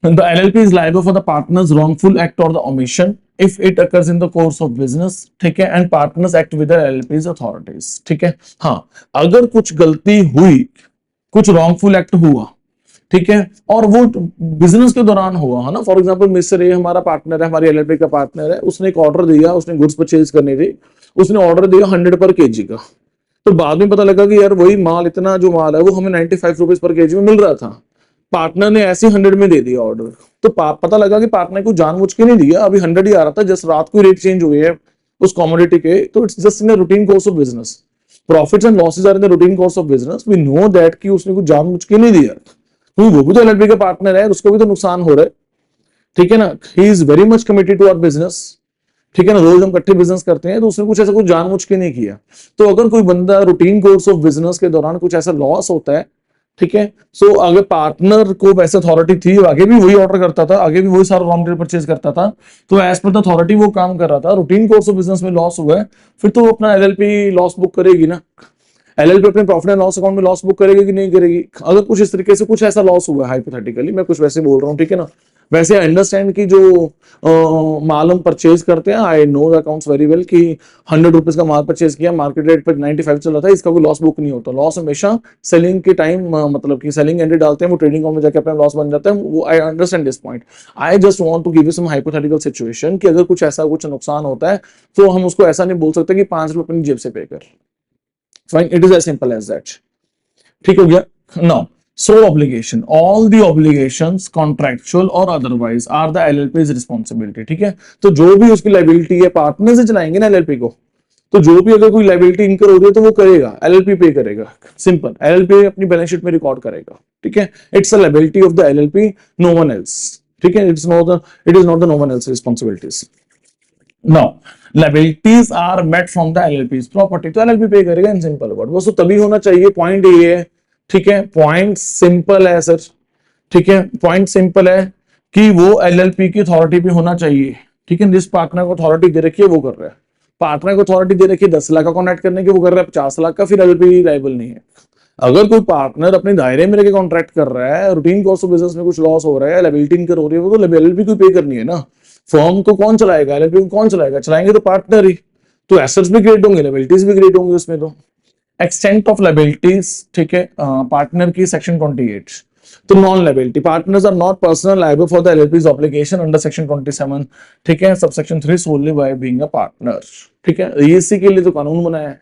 the LLP is liable for the partner's wrongful act or the omission if it occurs in the course of business, ठीक है, and partners act with the LLP's authorities, ठीक है। हाँ अगर कुछ गलती हुई, कुछ रॉन्गफुल एक्ट हुआ, ठीक है, और वो बिजनेस के दौरान हुआ है ना, फॉर एग्जांपल मिस्टर ए हमारा पार्टनर है, हमारी एलएलपी का पार्टनर है, उसने एक ऑर्डर दिया, उसने गुड्स परचेज करनी थी, उसने ऑर्डर दिया 100 पर केजी का, तो बाद में पता लगा कि यार वही माल, इतना जो माल है वो हमें 95 रुपीज पर केजी में मिल रहा था, पार्टनर ने ऐसे 100 में दे दिया ऑर्डर, तो पता लगा कि पार्टनर को जानबूझ के नहीं दिया, अभी 100 ही आ रहा था, जस्ट रात को रेट चेंज हुए है उस कमोडिटी के, तो it's just in routine course of business, profits and losses are in the routine course of business, we know that कि उसने कुछ जानबूझ के नहीं दिया, क्योंकि वो भी तो एलएलपी का पार्टनर है, उसको भी तो नुकसान हो रहा है, ठीक है ना। He is very much committed to our business, ठीक है ना, रोज हम इकट्ठे बिजनेस करते हैं, तो उसने कुछ ऐसा कुछ जानबूझ के नहीं किया। तो अगर कोई बंदा रूटीन कोर्स ऑफ बिजनेस के दौरान कुछ ऐसा लॉस होता है, ठीक है, सो अगर पार्टनर को वैसे अथॉरिटी थी, आगे भी वही ऑर्डर करता था, आगे भी वही सारा रॉ मटेरियल परचेज करता था, तो एज पर द अथॉरिटी वो काम कर रहा था, रूटीन कोर्स ऑफ बिजनेस में लॉस हुआ है, फिर तो वो अपना एलएलपी लॉस बुक करेगी ना। एलएलपी अपने प्रॉफिट एंड लॉस अकाउंट में लॉस बुक करेगी कि नहीं करेगी? अगर कुछ इस तरीके से कुछ ऐसा लॉस हुआ है, हाइपोथेटिकली मैं कुछ वैसे बोल रहा हूँ, ठीक है ना, वैसे अंडरस्टैंड की जो माल हम परचेज करते हैं, I know the accounts very well कि 100 रुपीज का माल परचेज किया, मार्केट रेट पर 95 चल रहा था, इसका कोई लॉस बुक नहीं होता। लॉस हमेशा सेलिंग के टाइम, मतलब कि सेलिंग एंट्री डालते हैं, वो ट्रेडिंग अकाउंट में जाके अपना लॉस बन जाता है, वो I understand this point. I just want to give you some hypothetical situation कि अगर कुछ ऐसा कुछ नुकसान होता है, तो हम उसको ऐसा नहीं बोल सकते कि 5 रुपए अपनी जेब से पे कर। Fine, it is as simple as that. ठीक हो गया। Now sole obligation, all the obligations contractual or otherwise are the LLP's responsibility, ठीक है। तो जो भी उसकी लाइबिलिटी है, पार्टनर से चलाएंगे ना एलएलपी को, तो जो भी अगर कोई लाइबिलिटी इनकर हो रही है तो वो करेगा, एलएलपी पे करेगा, सिंपल, एलएलपी अपनी बैलेंस शीट में रिकॉर्ड करेगा, ठीक है। It's a liability of the LLP, no one else, ठीक है, it is not the no one else responsibilities. Now liabilities are met from the एलएलपी's प्रॉपर्टी, तो एलएलपी पे करेगा इन सिंपल वर्ड, वो तभी होना चाहिए। पॉइंट ये है, ठीक है, पॉइंट सिंपल है सर, ठीक है, पॉइंट सिंपल है कि वो एलएलपी की अथॉरिटी भी होना चाहिए, ठीक है। जिस पार्टनर को अथॉरिटी दे रखी है वो कर रहा है, पार्टनर को अथॉरिटी दे रखी है 10 लाख का कॉन्ट्रैक्ट करने की, वो कर रहा है 50 लाख का, फिर एलएलपी लायबल नहीं है। अगर कोई पार्टनर अपने दायरे में रहकर कॉन्ट्रैक्ट कर रहा है, रूटीन कोर्स ऑफ बिजनेस में कुछ लॉस हो रहा है, लायबिलिटी इनकर हो रही है, वो तो एलएलपी को पे करनी है ना। फर्म को कौन चलाएगा, एलएलपी को कौन चलाएगा? चलाएंगे तो पार्टनर ही, तो एसेट्स भी क्रिएट होंगे, लायबिलिटीज भी क्रिएट होंगे उसमें। तो एक्सटेंट ऑफ लायबिलिटीज, ठीक है, पार्टनर की सेक्शन 28, तो non liability, partners are not personal liable for the एलएलपी's ऑब्लिगेशन अंडर सेक्शन 27, ठीक है, subsection 3 solely by being a partner, ठीक है। इसी के लिए तो कानून बनाया है,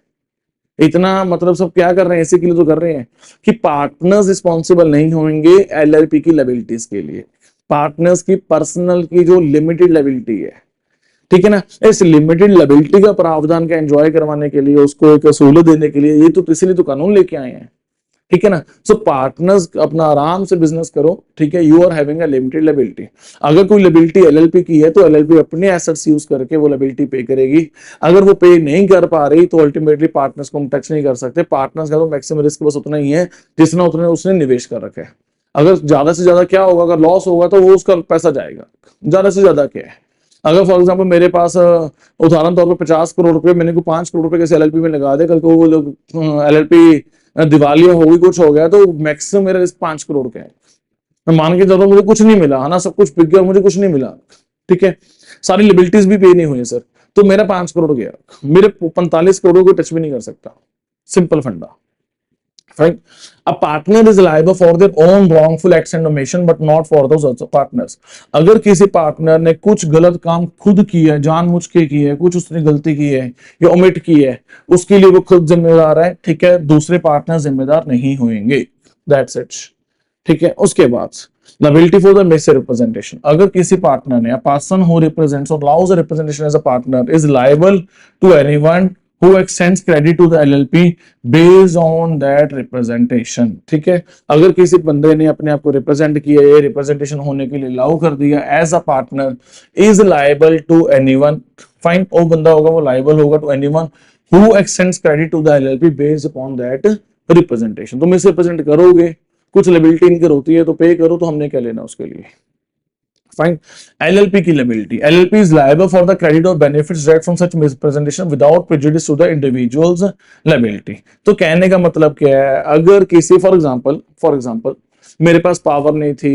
इतना मतलब सब क्या कर रहे हैं, इसी के लिए तो कर रहे हैं कि पार्टनर्स रिस्पॉन्सिबल नहीं होंगे एलएलपी की लायबिलिटीज के लिए। पार्टनर्स की पर्सनल की जो लिमिटेड लायबिलिटी है, ठीक है ना, इस लिमिटेड लायबिलिटी का प्रावधान का एंजॉय करवाने के लिए, उसको एक सहूलत देने के लिए, ये तो इसलिए तो कानून लेके आए हैं, ठीक है ना। सो पार्टनर्स अपना आराम से बिजनेस करो, ठीक है, you are having a limited liability. अगर कोई लायबिलिटी एलएलपी की है तो एलएलपी अपने एसेट्स यूज करके वो लायबिलिटी पे करेगी। अगर वो पे नहीं कर पा रही तो अल्टीमेटली पार्टनर्स को हम टच नहीं कर सकते। पार्टनर्स का तो मैक्सिमम रिस्क बस उतना ही है जितना उतने उसने निवेश कर रखा है। अगर ज्यादा से ज्यादा क्या होगा, अगर लॉस होगा तो वो उसका पैसा जाएगा, ज्यादा से ज्यादा क्या है। अगर फॉर एग्जांपल मेरे पास उदाहरण तौर पर 50 करोड़ रुपए, मैंने को 5 करोड़ रुपए कैसे एलएलपी में लगा दे, कल को वो लोग एलएलपी दिवालिया हो गई, कुछ हो गया, तो मैक्सिमम मेरा रिस्क 5 करोड़ का है। मैं मान के चलो मुझे कुछ नहीं मिला है ना, सब कुछ बिक गया, मुझे कुछ नहीं मिला, ठीक है, सारी लिबिलिटीज भी पे नहीं हुई सर, तो मेरा 5 करोड़ गया, मेरे 45 करोड़ को टच भी नहीं कर सकता। सिंपल फंडा। Right? A partner is liable for their own wrongful acts and omission, but not for those other partners. अगर किसी पार्टनर ने कुछ गलत काम खुद किया है, जानबूझ के किया है, कुछ उसने गलती की है या ओमिट की है, उसके लिए वो खुद जिम्मेदार है, ठीक है, दूसरे पार्टनर जिम्मेदार नहीं होंगे। That's it. ठीक है। उसके बाद liability for the misrepresentation, अगर किसी पार्टनर ने, a person who represents or allows a representation as a partner is liable to anyone who extends credit to the LLP based on that representation, ठीक है। अगर किसी बंदे ने अपने आप को रिप्रेजेंट किया, ये रिप्रेजेंटेशन होने के लिए अलाउ कर दिया as a partner, is liable to anyone, fine, वो बंदा होगा वो लायबल होगा to anyone who extends credit to the LLP based upon that representation. तुम इसे रिप्रेजेंट करोगे, कुछ लायबिलिटी इनकर होती है तो पे करो, तो हमने क्या लेना उसके लिए। Fine. LLP की liability. LLP is liable for the credit or benefits derived from such misrepresentation without prejudice to the individual's liability. तो कहने का मतलब क्या है, अगर किसी फॉर एग्जांपल मेरे पास पावर नहीं थी,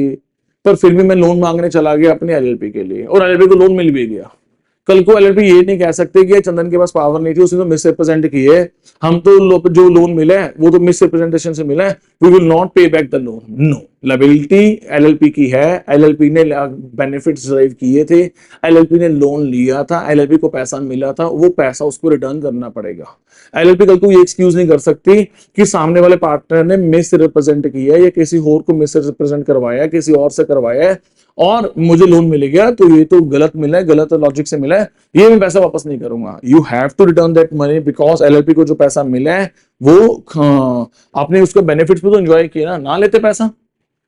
पर फिर भी मैं लोन मांगने चला गया अपने एलएलपी के लिए, और एलएलपी को लोन मिल भी गया, कल को एलएलपी ये नहीं कह सकते कि चंदन के पास पावर नहीं थी, उसने तो मिसरिप्रेजेंट की है, हम तो जो लोन मिला है वो तो मिसरिप्रेजेंटेशन से मिला है, we will not pay back the loan, no. Liability LLP की है, एलएलपी ने बेनिफिट्स डिराइव किए थे, एलएलपी ने लोन लिया था, एलएलपी को पैसा मिला था, वो पैसा उसको रिटर्न करना पड़ेगा। एलएलपी कल को ये एक्सक्यूज नहीं कर सकती कि सामने वाले पार्टनर ने मिस रिप्रेजेंट किया या किसी और को मिस रिप्रेजेंट करवाया, किसी और से करवाया है और मुझे लोन मिल गया तो ये तो गलत मिला है, गलत लॉजिक से मिला है, ये मैं पैसा वापस नहीं करूंगा। You have to return that money because LLP को जो पैसा मिला है वो आपने उसका बेनिफिट्स भी तो एंजॉय किया ना लेते पैसा।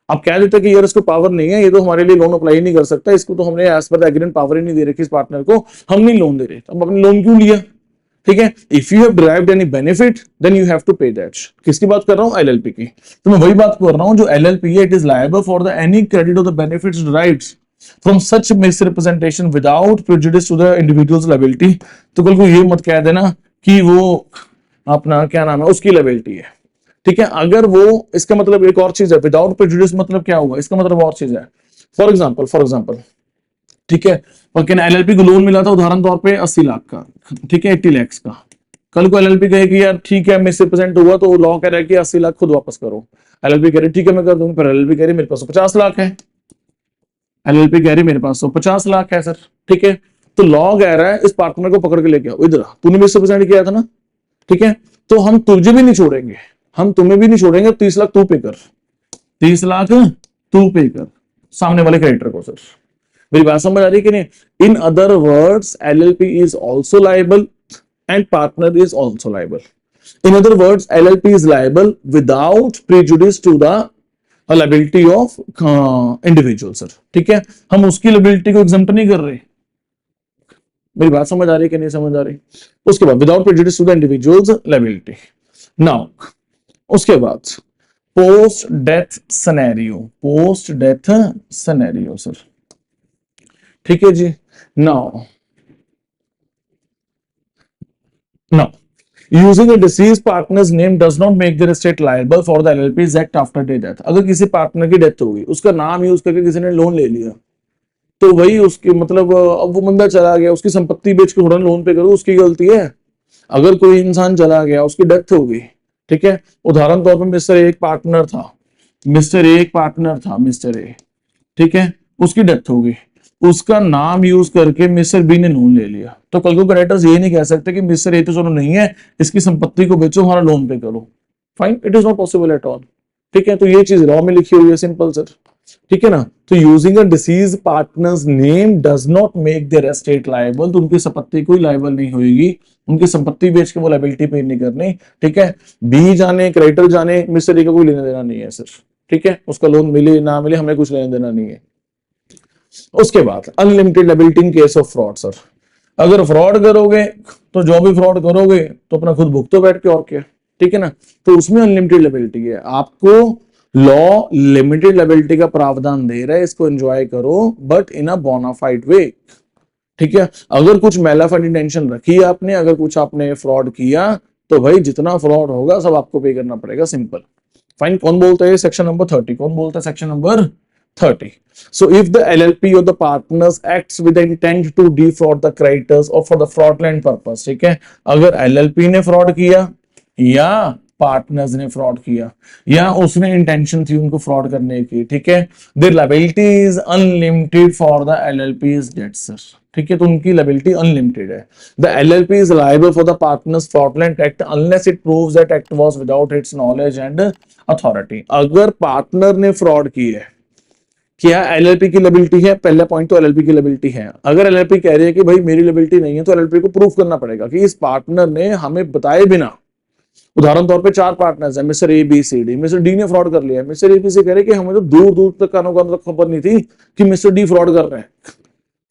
आप कह देते कि यार इसको पावर नहीं है, ये तो हमारे लिए लोन अप्लाई नहीं कर सकता, इसको तो हमने एज पर एग्रीमेंट पावर ही नहीं दे रखी इस पार्टनर को, हम नहीं लोन दे रहे, तो अब आपने लोन क्यों लिया? ठीक है, if you have derived any benefit then you have to pay that. किसकी बात कर रहा हूं? एलएलपी की। तो मैं वही बात कर रहा हूं जो एलएलपी है, it is liable for the any credit of the benefits derived from such misrepresentation without prejudice to the individuals liability. तो कल को ये मत कह देना कि वो अपना क्या नाम है उसकी लायबिलिटी है। ठीक है, अगर वो, इसका मतलब एक और चीज है, विदाउट प्रेजुडिस मतलब क्या होगा, इसका मतलब और चीज है। फॉर एग्जाम्पल ठीक है, लेकिन एलएलपी को लोन मिला था उदाहरण तौर पे 80 लाख का, ठीक है 80 लाख का। कल को एलएलपी कहे कि यार ठीक है मिस रिप्रेजेंट हुआ, तो लॉ कह रहा है कि 80 लाख खुद वापस करो। एलएलपी कह रही ठीक है मैं कर दूंगा, पर एलएलपी कह रही मेरे पास तो 50 लाख है, एलएलपी कह रही मेरे पास तो 50 लाख है सर। ठीक है, तो लॉ कह रहा है इस पार्टनर को पकड़ के लेके आओ, इधर तूने मिस रिप्रेजेंट किया था ना, ठीक है, तो हम तुझे भी नहीं छोड़ेंगे, हम तुम्हें भी नहीं छोड़ेंगे, 30 लाख तू पे कर, 30 लाख तू पे कर सामने वाले क्रेडिटर को। सर मेरी बात समझ आ रही है कि नहीं? In other words LLP is also liable and partner is also liable. In other words LLP is liable without prejudice to the liability of individual. Sir ठीक है, हम उसकी लायबिलिटी को एग्जम्प्ट नहीं कर रहे। मेरी बात समझ आ रही है कि नहीं समझ आ रही? उसके बाद without prejudice to the individuals liability. Now उसके बाद post death scenario, post death scenario sir, ठीक है जी। Now using a deceased partners name does not make their estate liable for the LLP's act after death. अगर किसी partner की death हो गई, उसका नाम यूज करके किसी ने लोन ले लिया, तो वही उसकी मतलब अब वो बंदा चला गया, उसकी संपत्ति बेच के थोड़ा लोन पे करो, उसकी गलती है। अगर कोई इंसान चला गया, उसकी डेथ हो गई, ठीक है, उदाहरण तौर पर मिस्टर एक पार्टनर था, मिस्टर एक पार्टनर था, मिस्टर ए, ठीक है, उसकी डेथ हो गई, उसका नाम यूज करके मिस्टर बी ने लोन ले लिया, तो कल को क्रेडिटर्स ये नहीं कह सकते कि मिस्टर ए तो चलो नहीं है, इसकी संपत्ति को बेचो हमारा लोन पे करो। Fine, it is not possible at all. ठीक है, तो ये चीज लॉ में लिखी हुई है, सिंपल सर, ठीक है ना। तो using a deceased partners name does not make their estate liable, तो उनकी संपत्ति कोई लायबल नहीं होगी, उनकी संपत्ति बेच के वो लायबिलिटी पे नहीं करनी। ठीक है, बी जाने क्रेडिटर जाने, मिस्टर ए का कोई लेना देना नहीं है सर। ठीक है, उसका लोन मिले ना मिले हमें कुछ लेना देना नहीं है। उसके बाद unlimited liability in case of fraud. Sir अगर फ्रॉड करोगे तो जो भी फ्रॉड करोगे तो अपना खुद भुगतो बैठ के, और क्या, ठीक है ना। तो उसमें अनलिमिटेड लायबिलिटी है, आपको लॉ लिमिटेड लायबिलिटी का प्रावधान दे रहा है, इसको एंजॉय करो बट इन अ बोनाफाइड वे। ठीक है, अगर कुछ मैलाफाइड इंटेंशन रखी आपने, अगर कुछ आपने फ्रॉड किया, तो भाई जितना फ्रॉड होगा सब आपको पे करना पड़ेगा, सिंपल। फाइन, कौन बोलता है सेक्शन नंबर 30? कौन बोलता है section number 30? So if the LLP or the partners acts with the intent to defraud the creditors or for the fraudulent purpose, ठीक है, अगर LLP ने फ्रॉड किया या पार्टनर्स ने फ्रॉड किया या उसने इंटेंशन थी उनको फ्रॉड करने की, ठीक है, their liability is unlimited for the LLP's debts, sir. ठीक है, तो उनकी लायबिलिटी अनलिमिटेड है। The LLP is liable for the partners fraudulent act unless it proves that act was without its knowledge and authority। अगर partner ने fraud की है, क्या एलएलपी की लायबिलिटी है? पहला पॉइंट तो एलएलपी की लायबिलिटी है। अगर एलएलपी कह रही है कि भाई मेरी लायबिलिटी नहीं है, तो एलएलपी को प्रूफ करना पड़ेगा कि इस पार्टनर ने हमें बताए बिना, उदाहरण तौर पे 4 पार्टनर्स हैं, mister A B C D, mister D ने फ्रॉड कर लिया है, मिस्टर ए बी से कह रहे कि हमें तो दूर दूर तक कानों कानों तक खबर नहीं थी कि मिस्टर डी फ्रॉड कर रहे हैं,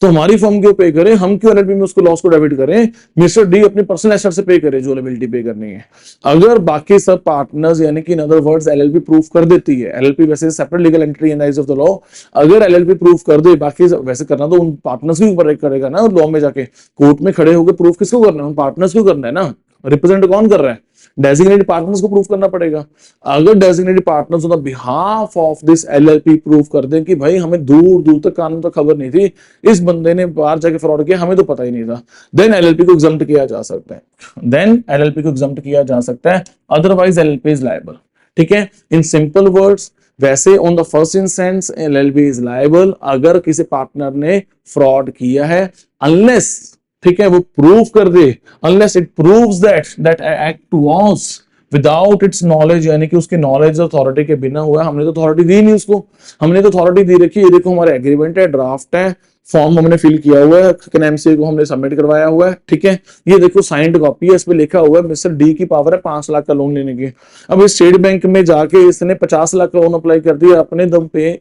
तो हमारी फर्म क्यों पे करे, हम क्यों एलएलपी में उसको लॉस को डेबिट करें, मिस्टर डी अपनी पर्सनल एसेट से पे करे जो लायबिलिटी पे करनी है। अगर बाकी सब पार्टनर्स यानी कि in other words LLP proof कर देती है, एलएलपी वैसे separate legal entity in the eyes of the law, अगर एलएलपी प्रूफ कर दे, बाकी वैसे करना तो उन पार्टनर्स के ऊपर करेगा ना, लॉ में जाके कोर्ट में खड़े होकर प्रूफ किसको करना है, उन पार्टनर्स को करना है ना, रिप्रेजेंट कौन कर रहा है, डेजिग्नेटेड पार्टनर्स को प्रूफ करना पड़ेगा। अगर designated partners on the behalf of this LLP proof कर दें कि भाई हमें दूर दूर तक कानून तक खबर नहीं थी, इस बंदे ने बाहर जाके फ्रॉड किया, हमें तो पता ही नहीं था, देन एलएलपी को एग्जम्प्ट किया जा सकता है, देन एलएलपी को एग्जम्प्ट किया जा सकता है, अदरवाइज एलएलपी इज लायबल। ठीक है, इन सिंपल वर्ड्स वैसे on the first instance LLP is liable अगर किसी पार्टनर ने फ्रॉड किया है, अनलेस, ठीक है, वो प्रूव कर दे, unless it proves that act was without its knowledge, यानी कि उसकी नॉलेज अथॉरिटी के बिना हुआ। हमने तो अथॉरिटी दी नहीं उसको, हमने तो अथॉरिटी दी रखी है, ये देखो हमारा एग्रीमेंट है, ड्राफ्ट है, फॉर्म हमने फिल किया हुआ है, एमसीए को हमने सबमिट करवाया हुआ है, ठीक है, ये देखो साइंड कॉपी है, इस पे लिखा हुआ है मिस्टर डी की पावर है 5 लाख का लोन लेने की। अब इस स्टेट बैंक में जाके इसने 50 लाख का लोन अप्लाई कर दिया अपने दम पे,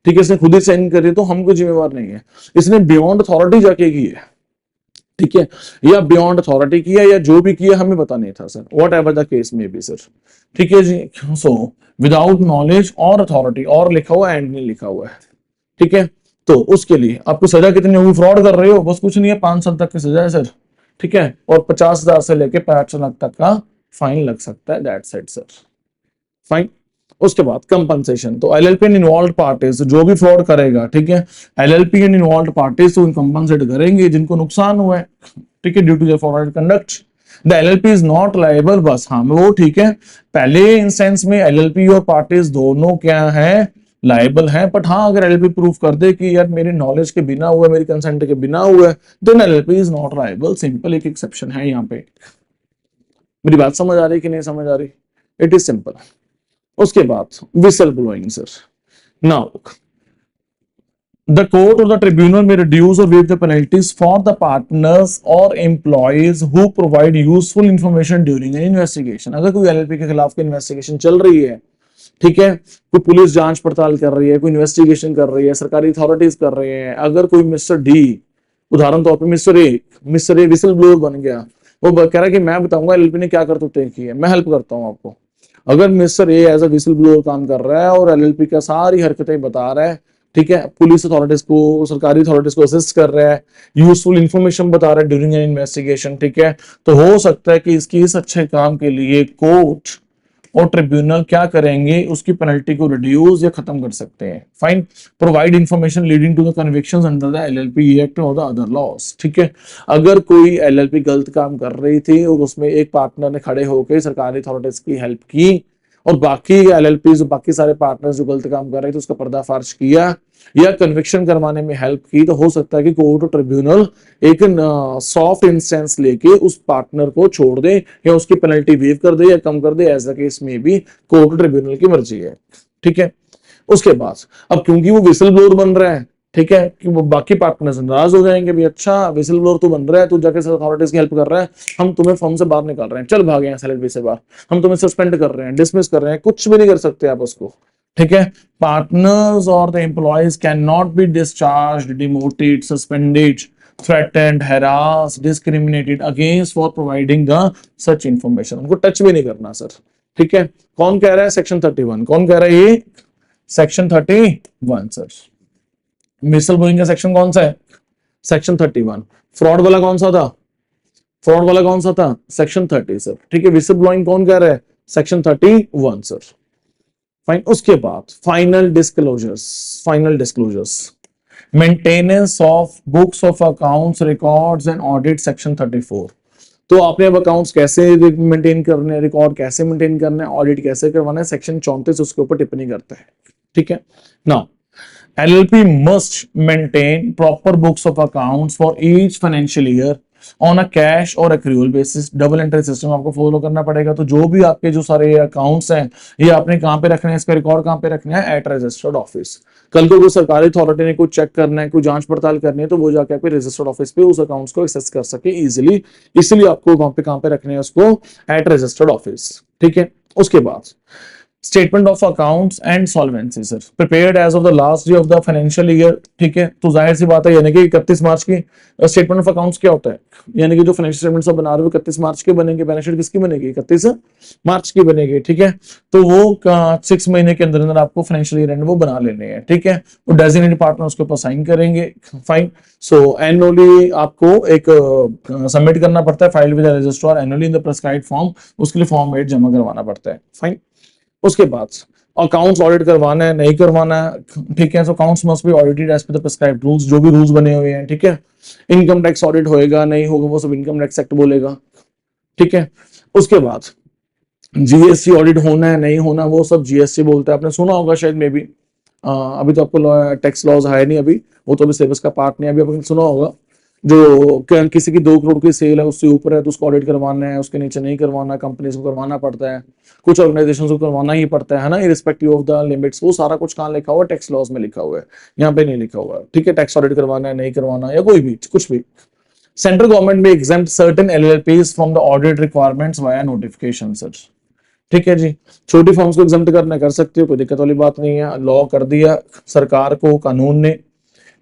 ठीक है, इसने खुद ही साइन कर दिया, तो हम कोई जिम्मेवार नहीं है, इसने बियॉन्ड अथॉरिटी जाके की है, ठीक है, या बियॉन्ड अथॉरिटी किया या जो भी किया हमें पता नहीं था sir, what ever the case में भी सर, ठीक है जी। सो विदाउट नॉलेज और अथॉरिटी, और लिखा हुआ एंड नहीं लिखा हुआ है, ठीक है, तो उसके लिए आपको सजा कितनी होगी, फ्रॉड कर रहे हो, बस कुछ नहीं है, 5 साल तक की सजा है सर, ठीक है, और 50,000 से लेके 5 लाख तक का फाइन लग सकता है, दैट्स इट सर, फाइन। उसके बाद कंपनसेशन, तो एलएलपी एंड इन्वॉल्व्ड पार्टीज, जो भी फ्रॉड करेगा, ठीक है, एलएलपी एंड इन्वॉल्व्ड पार्टीज तो कंपनसेट करेंगे जिनको नुकसान हुआ है, ठीक है, due to the fraud conduct. The LLP is not liable, बस हाँ वो ठीक है, पहले इंस्टेंस में एलएलपी और पार्टीज दोनों क्या है, लायबल है, बट हाँ अगर एलएलपी प्रूव कर दे कि यार मेरी नॉलेज के बिना हुआ, मेरी कंसेंट के बिना हुआ, then LLP is not liable, simple, एक एक्सेप्शन है यहाँ पे। मेरी बात समझ आ रही कि नहीं समझ आ रही, इट इज सिंपल। उसके बाद whistle blowing sir, now the court or the tribunal may reduce or waive the penalties for the partners or employees who provide useful information during an investigation। अगर कोई एलएलपी के खिलाफ कोई investigation चल रही है, ठीक है, कोई पुलिस जांच पड़ताल कर रही है, कोई इन्वेस्टिगेशन कर रही है, सरकारी अथॉरिटीज कर रहे हैं, अगर कोई मिस्टर डी, उदाहरण तौर पे मिस्टर ए विसल ब्लोअर बन गया, वो कह रहा है कि मैं बताऊंगा एलएलपी ने क्या करतूतें की है, मैं हेल्प करता हूं आपको। अगर mister A as a whistle blower काम कर रहा है और एलएलपी का सारी हरकतें बता रहा है, ठीक है, पुलिस अथॉरिटीज को, सरकारी अथॉरिटीज को असिस्ट कर रहा है, यूजफुल इंफॉर्मेशन बता रहा है ड्यूरिंग एन इन्वेस्टिगेशन, ठीक है, तो हो सकता है कि इसकी इस अच्छे काम के लिए कोर्ट और ट्रिब्यूनल क्या करेंगे, उसकी पेनल्टी को रिड्यूस या खत्म कर सकते हैं, fine. Provide information leading to the convictions under the LLP act और द अदर लॉस, ठीक है, अगर कोई एलएलपी गलत काम कर रही थी और उसमें एक पार्टनर ने खड़े होकर सरकारी अथॉरिटीज की हेल्प की और बाकी एलएलपी जो बाकी सारे पार्टनर्स जो गलत काम कर रहे थे उसका पर्दाफाश किया या कन्विक्शन करवाने में हेल्प की, तो हो सकता है कि कोर्ट और ट्रिब्यूनल एक सॉफ्ट इंस्टेंस लेके उस पार्टनर को छोड़ दे या उसकी पेनल्टी वेव कर दे या कम कर दे, एज द केस में भी कोर्ट और ट्रिब्यूनल की मर्जी है, ठीक है। उसके बाद अब क्योंकि वो विसल ब्लोअर बन रहा है, ठीक है, कि वो बाकी पार्टनर्स नाराज हो जाएंगे, भी अच्छा विसल ब्लोअर तो बन रहा है, तू जाके अथॉरिटीज की हेल्प कर रहा है, हम तुम्हें फर्म से बाहर निकाल रहे हैं, चल भागे यहाँ एलएलपी से बाहर, हम तुम्हें सस्पेंड कर रहे हैं, डिसमिस कर रहे हैं, कुछ भी नहीं कर सकते आप उसको, ठीक है। पार्टनर्स और the employees can not be discharged, demoted, suspended, threatened, harassed, discriminated against for providing the such information। उनको टच भी नहीं करना सर, ठीक है। कौन कह रहा है, सेक्शन 31, कौन कह रहा है ये, सेक्शन 31 सर। मिसल ब्लोइंग का सेक्शन कौन सा है, सेक्शन 31। फ्रॉड वाला कौन सा था, फ्रॉड वाला कौन सा था, सेक्शन 30 सर, ठीक है। विसल ब्लोइंग कौन कह रहा है, सेक्शन 31 सर, फाइन। उसके बाद final disclosures, maintenance of books of accounts, records and audit, section 34। तो आपने अब अकाउंट्स कैसे मेंटेन करने, रिकॉर्ड कैसे मेंटेन करना है, ऑडिट कैसे करवाना है, सेक्शन 34 उसके ऊपर टिप्पणी करता है, ठीक है। Now LLP must maintain proper books of accounts for each financial year on a cash or accrual basis। Double entry system आपको फॉलो करना पड़ेगा। तो जो भी आपके जो सारे अकाउंट्स हैं ये आपने कहां पे रखने हैं, इसका रिकॉर्ड कहां पे रखना है, एट रजिस्टर्ड ऑफिस। कल को कोई सरकारी अथॉरिटी ने कुछ चेक करना है, कोई जांच पड़ताल करनी है, तो वो जाके आपके रजिस्टर्ड ऑफिस पे उस अकाउंट्स को एक्सेस कर सके इजिली, इसलिए आपको वहां पे कहां पे रखने हैं उसको, एट रजिस्टर्ड ऑफिस, ठीक है। उसके बाद statement of accounts and solvency sir, prepared as of the last day of the financial year, ठीक है। तो जाहिर सी बात है, यानी कि 31 मार्च की स्टेटमेंट ऑफ अकाउंट्स क्या होता है, यानी कि जो फाइनेंशियल स्टेटमेंट्स आप बना रहे हो 31 मार्च के बनेंगे, बैलेंस शीट किसकी बनेगी, 31 मार्च की बनेगी, ठीक है। तो वो 6 महीने के अंदर अंदर आपको फाइनेंशियल ईयर एंड वो बना लेने हैं, ठीक है। वो डेजिग्नेटेड पार्टनर उसके ऊपर साइन करेंगे, फाइन। सो एनुअली आपको एक सबमिट करना पड़ता है, file with registrar annually in the prescribed form, उसके लिए फॉर्म 8 जमा करवाना पड़ता है, फाइन। उसके बाद अकाउंट्स ऑडिट करवाना है नहीं करवाना है, ठीक है। So accounts must be audited as per the prescribed rules, जो भी रूल्स बने हुए हैं, ठीक है। इनकम टैक्स ऑडिट होएगा नहीं होगा वो सब इनकम टैक्स एक्ट बोलेगा, ठीक है। उसके बाद जीएसटी ऑडिट होना है नहीं होना वो सब जीएसटी बोलता है, आपने सुना होगा शायद मे बी। अभी तो आपको टैक्स लॉज है नहीं अभी, वो तो अभी सिलेबस का पार्ट नहीं है, अभी आपने सुना होगा जो किसी की 2 करोड़ की सेल है उससे ऊपर है तो उसको ऑडिट करवाना है, उसके नीचे नहीं करवाना, कंपनीज को करवाना पड़ता है, कुछ ऑर्गेनाइजेशन को करवाना ही पड़ता है ना, इरिस्पेक्टिव ऑफ द लिमिट्स। वो सारा कुछ कहाँ लिखा हुआ है, टैक्स लॉज में लिखा हुआ है, यहाँ पे नहीं लिखा हुआ है। ठीक है, टैक्स ऑडिट करवाना है नहीं करवाना या कोई भी कुछ भी। सेंट्रल गवर्नमेंट में exempt certain एलएलपीज from the audit requirements via notification sir. ठीक है जी, छोटी फर्म्स को एग्जाम्प्ट करना कर सकते हो, कोई दिक्कत वाली बात नहीं है, लॉ कर दिया सरकार को, कानून ने।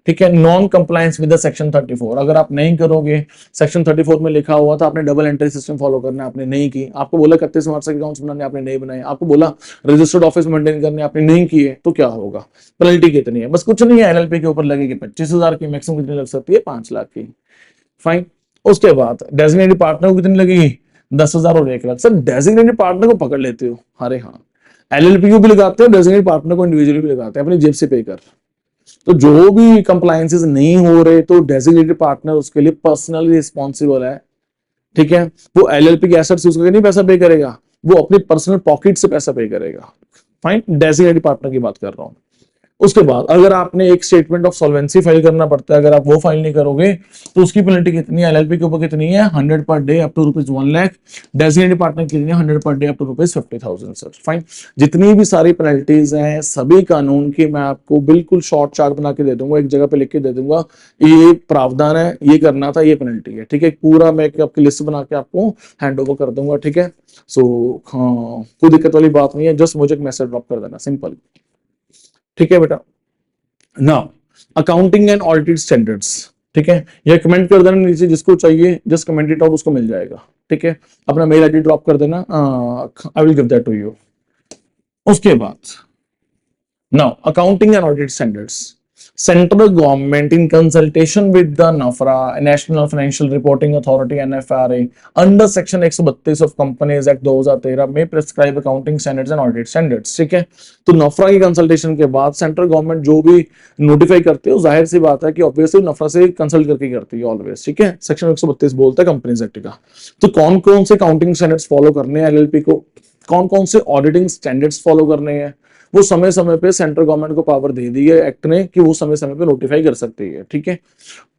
ठीक है, नॉन कंप्लायंस विद सेक्शन 34, अगर आप नहीं करोगे, सेक्शन 34 में लिखा हुआ था आपने डबल एंट्री सिस्टम फॉलो करना है, आपने नहीं की, आपको बोला 31 मार्च तक अकाउंट्स बनाने, आपने नहीं बनाए, आपको बोला रजिस्टर्ड ऑफिस मेंटेन करने, आपने नहीं किए, तो क्या होगा, पेनल्टी कितनी है, बस कुछ नहीं है, एलएलपी के ऊपर लगेगी 25,000 की, मैक्सिमम कितनी लग सकती है 5 लाख की। फाइन। उसके बाद डेजिग्नेटेड पार्टनर को कितनी लगेगी 10,000 और 1 लाख। सर डेजिग्नेटेड पार्टनर को पकड़ लेते हो, अरे हाँ, एलएलपी को भी लगाते हो, डेजिग्नेटेड पार्टनर को इंडिविजुअली भी लगाते हैं, अपनी जेब से पे कर। तो जो भी कंप्लायंसेस नहीं हो रहे तो डेजिग्नेटेड पार्टनर उसके लिए पर्सनली रिस्पॉन्सिबल है। ठीक है, वो एलएलपी के एसेट्स यूज करके नहीं पैसा पे करेगा, वो अपनी पर्सनल पॉकेट से पैसा पे करेगा। फाइन, डेजिग्नेटेड पार्टनर की बात कर रहा हूं। उसके बाद अगर आपने एक स्टेटमेंट ऑफ सॉल्वेंसी फाइल करना पड़ता है, अगर आप वो फाइल नहीं करोगे तो उसकी पेनल्टी कितनी है, एलएलपी के ऊपर कितनी है 100 per day up to ₹1 lakh, designated partner कितनी है 100 per day up to ₹50,000 sir. Fine, जितनी भी सारी पेनल्टीज हैं सभी कानून की मैं आपको बिल्कुल शॉर्ट चार्ट बना के दे दूंगा, एक जगह पे लिख के दे दूंगा, ये प्रावधान है, ये करना था, ये पेनल्टी है। ठीक है, पूरा मैं आपकी लिस्ट बना के आपको हैंड ओवर कर दूंगा। ठीक है, सो हाँ, कोई दिक्कत वाली बात नहीं है, जस्ट मुझे एक मैसेज ड्रॉप कर देना, सिंपल। ठीक है बेटा, now accounting and audit standards. ठीक है, ये कमेंट कर देना नीचे, जिसको चाहिए जस्ट कमेंट इट आउट, उसको मिल जाएगा। ठीक है, अपना मेल आईडी ड्रॉप कर देना, I will give that to you. उसके बाद now accounting and audit standards, central government in consultation with the NFRA national financial reporting authority NFRA under section 132 of companies act 2013 में prescribe accounting standards and audit standards. ठीक है, तो नफरा की consultation के बाद सेंट्रल गवर्नमेंट जो भी नोटिफाई करती है, जाहिर सी बात है कि ऑब्वियसली नफरा से कंसल्ट करके करती है ऑलवेज। ठीक है, सेक्शन 132 बोलता है कंपनीज एक्ट का। तो कौन कौन से अकाउंटिंग स्टैंडर्ड्स फॉलो करने हैं एलएलपी को, कौन कौन से ऑडिटिंग स्टैंडर्ड्स फॉलो करने हैं, वो समय समय पे सेंट्रल गवर्नमेंट को पावर दे दी है एक्ट ने कि वो समय समय पे नोटिफाई कर सकती है। ठीक है,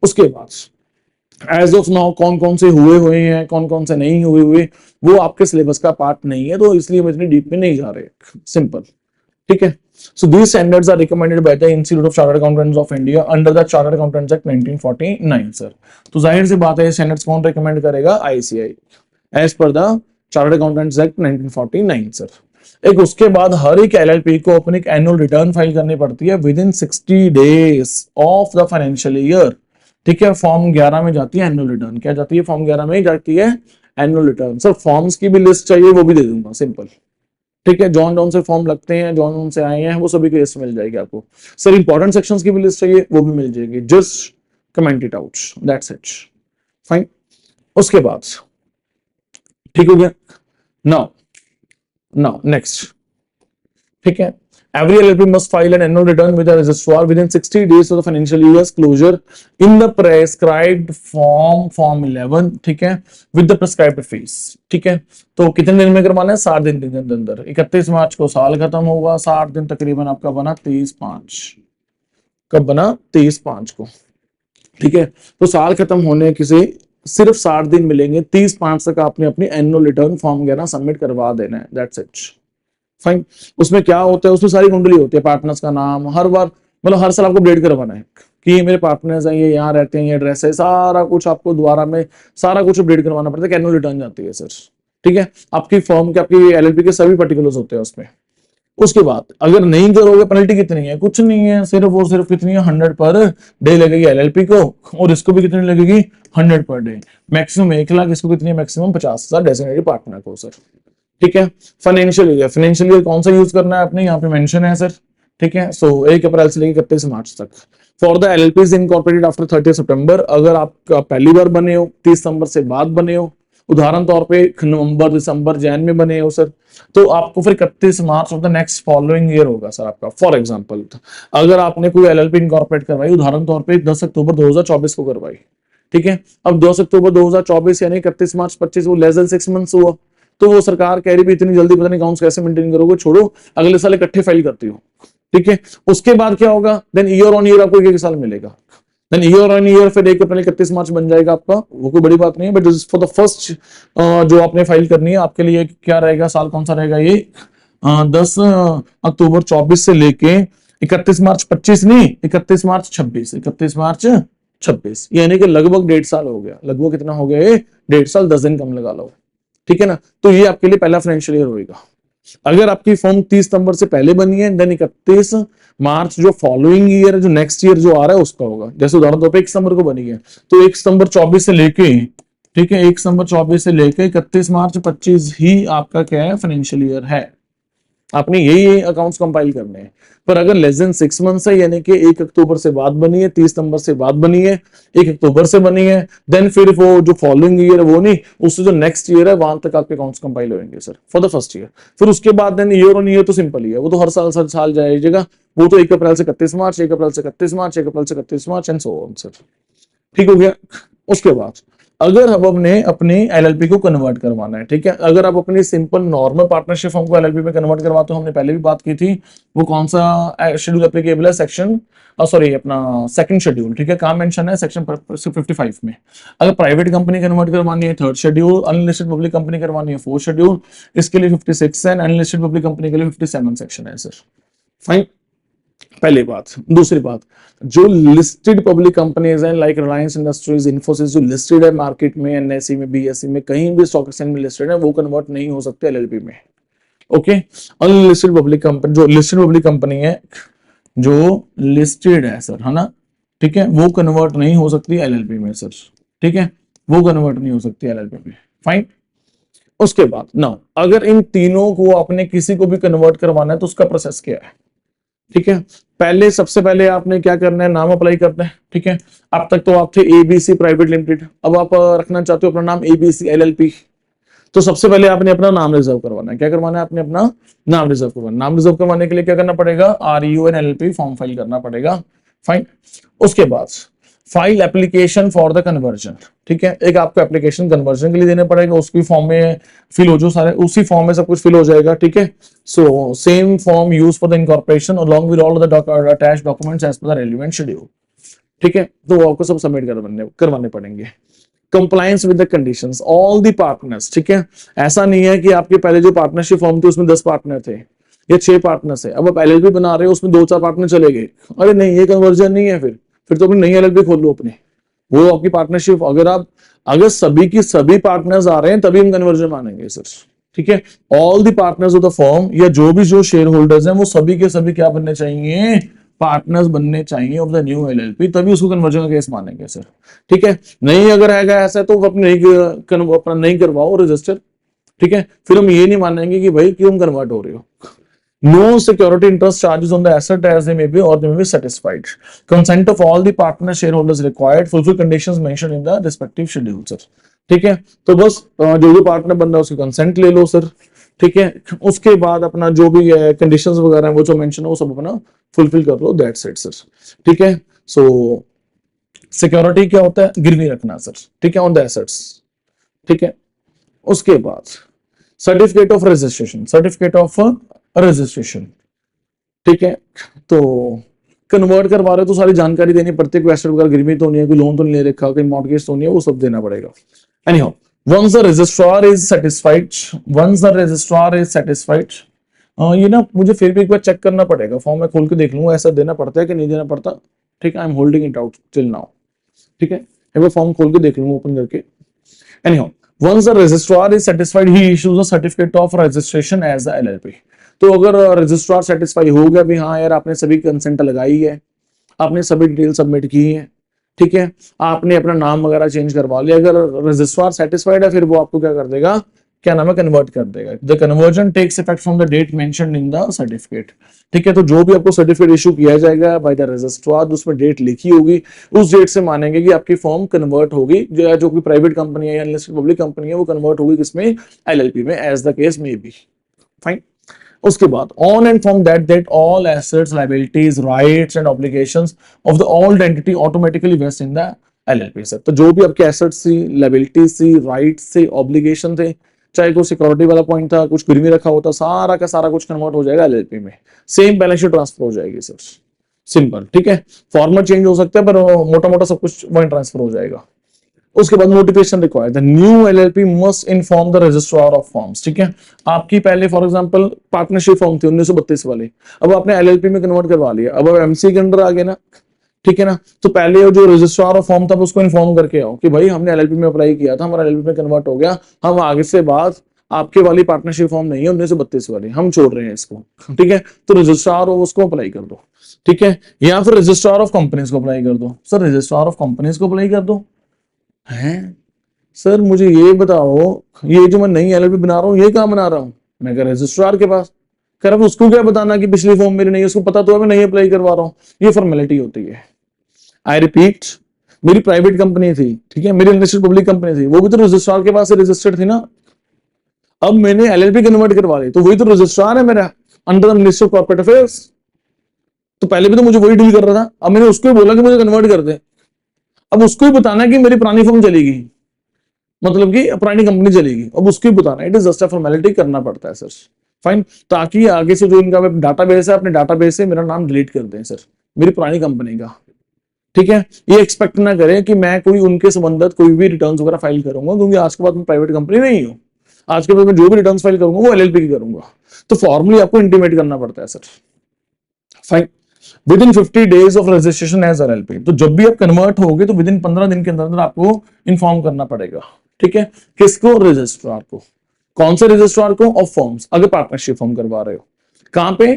उसके बाद एज ऑफ नाउ कौन कौन से हुए हैं, कौन कौन से नहीं हुए वो आपके सिलेबस का पार्ट नहीं है, तो इसलिए हम इतनी डीप में नहीं जा रहे, सिंपल। ठीक है, so these standards are recommended by the Institute of Chartered Accountants of India under the Chartered Accountants Act 1949 sir. तो जाहिर सी बात है ये स्टैंडर्ड्स कौन रिकमेंड करेगा, ICI, as per the chartered accountants act 1949 sir. एक उसके बाद हर एक एलएलपी को अपनी एक एनुअल रिटर्न फाइल करनी पड़ती है with in 60 days of the financial year. ठीक है, फॉर्म 11 में जाती है एनुअल रिटर्न, क्या जाती है फॉर्म 11 में ही जाती है एनुअल रिटर्न। सर फॉर्म्स की भी लिस्ट चाहिए वो भी दे दूंगा, सिंपल। ठीक है, जॉन जॉन से फॉर्म लगते हैं, जॉन जॉन से आए हैं, वो सभी की लिस्ट मिल जाएगी आपको। सर इंपॉर्टेंट सेक्शंस की भी लिस्ट चाहिए वो भी मिल जाएगी, just comment it out, that's it. Fine, उसके बाद ठीक हो गया। Now next. ठीक है, every LLP must file an annual return with the registrar within 60 days of the financial year's closure in the prescribed form 11। ठीक है, with the prescribed fees। ठीक है, तो कितने दिन में करवाना है, 60 दिन के अंदर। 31 मार्च को साल खत्म होगा, 60 दिन तकरीबन आपका बना 23/5, कब बना 23/5 को। ठीक है, तो साल खत्म होने के से सिर्फ 60 दिन मिलेंगे, 30/5 तक आपने अपनी एनुअल रिटर्न फॉर्म 11 सबमिट करवा देना है, दैट्स इट। फाइन, उसमें क्या होता है, उसमें सारी कुंडली होती है, पार्टनर्स का नाम, हर बार मतलब हर साल आपको अपडेट करवाना है कि ये मेरे पार्टनर्स हैं, ये यहाँ रहते हैं, ये एड्रेस है, सारा कुछ आपको दोबारा में सारा कुछ अपडेट करवाना पड़ता है, एनुअल रिटर्न जाती है सर। ठीक है, आपकी फर्म के आपकी एलएलपी के सभी पर्टिकुलर्स होते हैं उसमें। उसके बाद अगर नहीं करोगे पेनल्टी कितनी है, कुछ नहीं है, सिर्फ और सिर्फ कितनी है 100 पर डे लगेगी एलएलपी को, और इसको भी कितनी लगेगी 100 पर डे, मैक्सिमम 1 लाख, इसको कितनी है मैक्सिमम 50,000 डेजिग्नेटेड पार्टनर को सर। ठीक है, फाइनेंशियल ईयर कौन सा यूज करना है आपने यहाँ पे मेंशन है सर। ठीक है, सो 1 अप्रैल से लेकर 31 मार्च तक। फॉर द एलएलपीज इनकॉर्पोरेटेड आफ्टर 30 सितंबर, अगर आप पहली बार बने हो, 30 सितंबर से बाद बने हो, उदाहरण तौर पे नवंबर दिसंबर जैन में बने हो सर, तो आपको फिर 31 March of the next following year होगा सर आपका। फॉर एग्जांपल अगर आपने कोई एलएलपी इनकॉर्पोरेट करवाई उदाहरण तौर पे 10 अक्टूबर 2024 को करवाई, ठीक है, अब 10 अक्टूबर 2024 यानी 31 मार्च 25 वो लेस देन 6 मंथ्स हुआ, तो वो सरकार कह रही भी इतनी जल्दी पता नहीं अकाउंट्स कैसे मेंटेन करोगे, छोड़ो अगले साल इकट्ठे फाइल करती हो, ठीक है। उसके बाद क्या होगा, देन ईयर ऑन ईयर आपको एक साल मिलेगा, देन ईयर ऑन ईयर फिर 1 अप्रैल 31 मार्च बन जाएगा आपका, वो कोई बड़ी बात नहीं है, बट फॉर द फर्स्ट जो आपने फाइल करनी है आपके लिए क्या रहेगा, साल कौन सा रहेगा ये, 10 अक्टूबर 24 से लेके 31 मार्च 25 नहीं, 31 मार्च 26, 31 मार्च 26, यानी कि लगभग 1.5 साल हो गया, लगभग कितना हो गया ये, 1.5 साल 10 दिन कम लगा लो, ठीक है ना। तो ये आपके लिए पहला फाइनेंशियल ईयर होगा। अगर आपकी फॉर्म 30 सितंबर से पहले बनी है, देन 31 मार्च जो फॉलोइंग ईयर, जो नेक्स्ट ईयर जो आ रहा है उसका होगा। जैसे उदाहरण तौर पे 1 सितंबर को बनी है, तो 1 सितंबर 24 से लेके, ठीक है, 1 सितंबर 24 से लेके 31 मार्च 25 ही आपका क्या है, फाइनेंशियल ईयर है। आपने यही अकाउंट्स कंपाइल करने हैं। पर अगर लेस देन 6 मंथ्स है, यानी कि 1 अक्टूबर से बाद बनी है, 30 सितंबर से बाद बनी है, 1 अक्टूबर से बनी है, देन फिर वो जो फॉलोइंग ईयर है वो नहीं, उससे जो नेक्स्ट ईयर है वहां तक आपके अकाउंट्स कंपाइल होंगे sir, for the first year. फिर उसके बाद देन ईयर ऑन ईयर तो सिंपल ही है, वो तो हर साल जाएगा, वो तो 1 अप्रैल से 31 मार्च, 1 अप्रैल से 31 मार्च, 1 अप्रैल से 31 मार्च एंड सो ऑन सर, ठीक हो गया। उसके बाद अगर हम अपने अपनी एलएलपी को कन्वर्ट करवाना है, ठीक है, अगर आप अपनी सिंपल नॉर्मल पार्टनरशिप फॉर्म को एलएलपी में कन्वर्ट करवाते हो, हमने पहले भी बात की थी, वो कौन सा शेड्यूल एप्लीकेबल है, सेक्शन सॉरी अपना सेकंड शेड्यूल, ठीक है, कहां मेंशन है, सेक्शन 55 में। अगर प्राइवेट कंपनी कन्वर्ट करवानी है 3rd schedule, unlisted public company करवानी है 4th शेड्यूल, इसके लिए 56 है, अनलिस्टेड पब्लिक कंपनी के लिए 57 सेक्शन है सर, फाइन। पहली बात। दूसरी बात, जो लिस्टेड पब्लिक कंपनीज हैं लाइक रिलायंस इंडस्ट्रीज, इन्फोसिस, जो लिस्टेड है मार्केट में, एनएसई में, बीएसई में, कहीं भी स्टॉक एक्सचेंज में लिस्टेड है, वो कन्वर्ट नहीं हो सकते एलएलपी में, ओके। अनलिस्टेड पब्लिक कंपनी, जो लिस्टेड पब्लिक कंपनी है, जो लिस्टेड है सर, है ना, ठीक है, वो कन्वर्ट नहीं हो सकती एलएलपी में सर, ठीक है, वो कन्वर्ट नहीं हो सकती एलएलपी में, फाइन। उसके बाद नाउ अगर इन तीनों को आपने किसी को भी कन्वर्ट करवाना है तो उसका प्रोसेस क्या है, ठीक है। पहले सबसे पहले आपने क्या करना है, नाम अप्लाई करना है, ठीक है। अब तक तो आप थे एबीसी प्राइवेट लिमिटेड, अब आप रखना चाहते हो अपना नाम एबीसी एलएलपी, तो सबसे पहले आपने अपना नाम रिजर्व करवाना है। क्या करवाना है, आपने अपना नाम रिजर्व करवाना। नाम रिजर्व करवाने के लिए क्या करना पड़ेगा, RUN LLP फॉर्म फाइल करना पड़ेगा, फाइन। उसके बाद file application for the conversion, ठीक है, एक आपको एप्लीकेशन कन्वर्जन के लिए देना पड़ेगा, उसकी फॉर्म में फिल हो, जो सारे उसी फॉर्म में सब कुछ फिल हो जाएगा, ठीक है। So same form use for the incorporation along with all the attached documents as per the relevant schedule, ठीक है, तो वो आपको सब सबमिट करवाने पड़ेंगे। Compliance with the conditions all the partners, ठीक है। ऐसा नहीं है कि आपके पहले जो पार्टनरशिप फॉर्म थी उसमें 10 पार्टनर थे या 6 पार्टनर्स है, अब आप एलएलपी बना रहे हो उसमें 2-4 पार्टनर चले गए, अरे नहीं ये कन्वर्जन नहीं है, फिर तो अपनी नई एलएलपी खोल लो अपने, वो आपकी पार्टनरशिप। अगर सभी की सभी पार्टनर्स आ रहे हैं तभी हम कन्वर्जन मानेंगे सर, ठीक है। All the partners of the firm, या जो शेयर होल्डर्स हैं वो सभी के सभी क्या बनने चाहिए, पार्टनर्स बनने चाहिए ऑफ द न्यू एलएलपी, तभी उसको कन्वर्जन का केस मानेंगे सर, ठीक है। नहीं अगर आएगा ऐसा तो अपने अपना नहीं करवाओ रजिस्टर, ठीक है, फिर हम ये नहीं मानेंगे कि भाई क्यों कन्वर्ट हो रहे हो। No security interest charges on the asset as they may be or they may be satisfied. Consent of all the partner shareholders required. Fulfill conditions mentioned in the respective schedule, sir. ठीक है, तो बस जो partner बन रहा है उसकी consent ले लो सर, ठीक है। उसके बाद अपना जो भी कंडीशंस वगैरह है वो जो मेंशन है वो सब अपना फुलफिल कर लो, दैट्स इट सर, ठीक है। सो सिक्योरिटी क्या होता है, गिरवी रखना सर, ठीक है, ऑन द एसेट्स, ठीक है। उसके बाद सर्टिफिकेट ऑफ रजिस्ट्रेशन, ठीक है। तो कन्वर्ट करवा रहे हो तो सारी जानकारी देनी पड़ती है, कोई एसेट वगैरह गिरवी तो नहीं है, कोई लोन तो नहीं ले रखा, कोई मॉर्गेज तो नहीं है, वो सब देना पड़ेगा। Anyhow once the registrar is satisfied, ये ना मुझे फिर भी एक बार चेक करना पड़ेगा, फॉर्म में खोल के देख लूंगा ऐसा देना पड़ता है कि नहीं देना पड़ता, ठीक है। I am holding it out till now, ठीक है, एक बार फॉर्म खोल के देख लूंगा ओपन करके। Anyhow once the registrar is satisfied he issues a certificate of registration as the LLP। तो अगर रजिस्ट्रार सेटिस्फाई हो गया भी हाँ यार आपने सभी कंसेंट लगाई है, आपने सभी डिटेल सबमिट की है, ठीक है, आपने अपना नाम वगैरह चेंज करवा लिया, अगर रजिस्ट्रार सेटिस्फाइड है फिर वो आपको क्या कर देगा, क्या नाम है, कन्वर्ट कर देगा। The conversion takes effect from the date mentioned in the certificate, ठीक है। तो जो भी आपको सर्टिफिकेट इशू किया जाएगा बाय द रजिस्ट्रार, उसमें डेट लिखी होगी, उस डेट से मानेंगे कि आपकी फॉर्म कन्वर्ट होगी, जो कोई प्राइवेट कंपनी है या अनलिस्टेड पब्लिक कंपनी है वो कन्वर्ट होगी किसमें, एलएलपी में, as the case may be, fine. उसके बाद on and from that all assets, liabilities, rights and obligations of the old entity automatically vest in the LLP sir. तो जो भी आपके एसेट्स थी, लायबिलिटीज थी, राइट्स थे, ऑब्लिगेशन थे, चाहे कोई सिक्योरिटी वाला पॉइंट था, कुछ गिरवी रखा होता, सारा का सारा कुछ कन्वर्ट हो जाएगा एलएलपी में, सेम बैलेंस शीट ट्रांसफर हो जाएगी सर, सिंपल। ठीक है, फॉर्मेट चेंज हो सकता है पर मोटा मोटा सब कुछ वहीं ट्रांसफर हो जाएगा। उसके बाद notification required, the new LLP must inform the registrar of forms. ठीक है, आपकी पहले फॉर एग्जांपल पार्टनरशिप फॉर्म थी 1932 वाली, अब आपने एलएलपी में कन्वर्ट करवा लिया, अब एमसी के अंडर आ गए ना, ठीक है ना, तो पहले जो रजिस्ट्रार ऑफ फॉर्म था उसको इन्फॉर्म करके आओ कि भाई हमने एलएलपी में अप्लाई किया था, हमारा एलएलपी में कन्वर्ट हो गया, हम आगे से बाद आपके वाली पार्टनरशिप फॉर्म नहीं है 1932 वाली, हम छोड़ रहे हैं इसको। ठीक है, तो रजिस्ट्रार हो उसको अप्लाई कर दो। ठीक है, या फिर रजिस्ट्रार ऑफ कंपनीज को अप्लाई कर दो। सर रजिस्ट्रार ऑफ कंपनीज को अप्लाई कर दो हैं सर, मुझे ये बताओ, ये जो मैं नई एलएलपी बना रहा हूँ ये कहाँ बना रहा हूँ, मैं कह रजिस्ट्रार के पास, कर उसको क्या बताना कि पिछली फॉर्म मेरी नहीं है, उसको पता तो है मैं नहीं अप्लाई करवा रहा हूँ, ये फॉर्मेलिटी होती है। आई रिपीट, मेरी प्राइवेट कंपनी थी, ठीक है, मेरी रजिस्टर्ड पब्लिक कंपनी थी, वो भी तो रजिस्ट्रार के पास रजिस्टर्ड थी ना, अब मैंने एलएलपी कन्वर्ट करवा ली तो वही तो रजिस्ट्रार है मेरा under the ministry of corporate affairs, तो पहले भी तो मुझे वही डील कर रहा था, अब मैंने उसको ही बोला कि मुझे कन्वर्ट कर दे, अब उसको ही बताना कि मेरी पुरानी फर्म चलेगी, मतलब कि पुरानी कंपनी चलेगी, अब उसको ही बताना, it is just a formality, करना पड़ता है सर, फाइन, ताकि आगे से जो इनका डाटाबेस है अपने डाटाबेस से मेरा नाम डिलीट कर दें सर, मेरी पुरानी कंपनी का। ठीक है, ये एक्सपेक्ट ना करें कि मैं कोई उनके संबंधित कोई भी रिटर्न्स वगैरह फाइल करूंगा, क्योंकि आज के बाद मैं प्राइवेट कंपनी नहीं हूं, आज के बाद मैं जो भी रिटर्न्स फाइल करूंगा वो एलएलपी की करूंगा, तो फॉर्मली आपको इंटीमेट करना पड़ता है sir, fine. Within 50 days of registration as LLP, तो जब भी आप कन्वर्ट होगे तो विद इन 15 दिन के अंदर आपको इन्फॉर्म करना पड़ेगा। ठीक है, किसको, रजिस्ट्रार को, कौन से रजिस्ट्रार को, ऑफ फॉर्म्स, अगर पार्टनरशिप फॉर्म करवा रहे हो, कहां पे,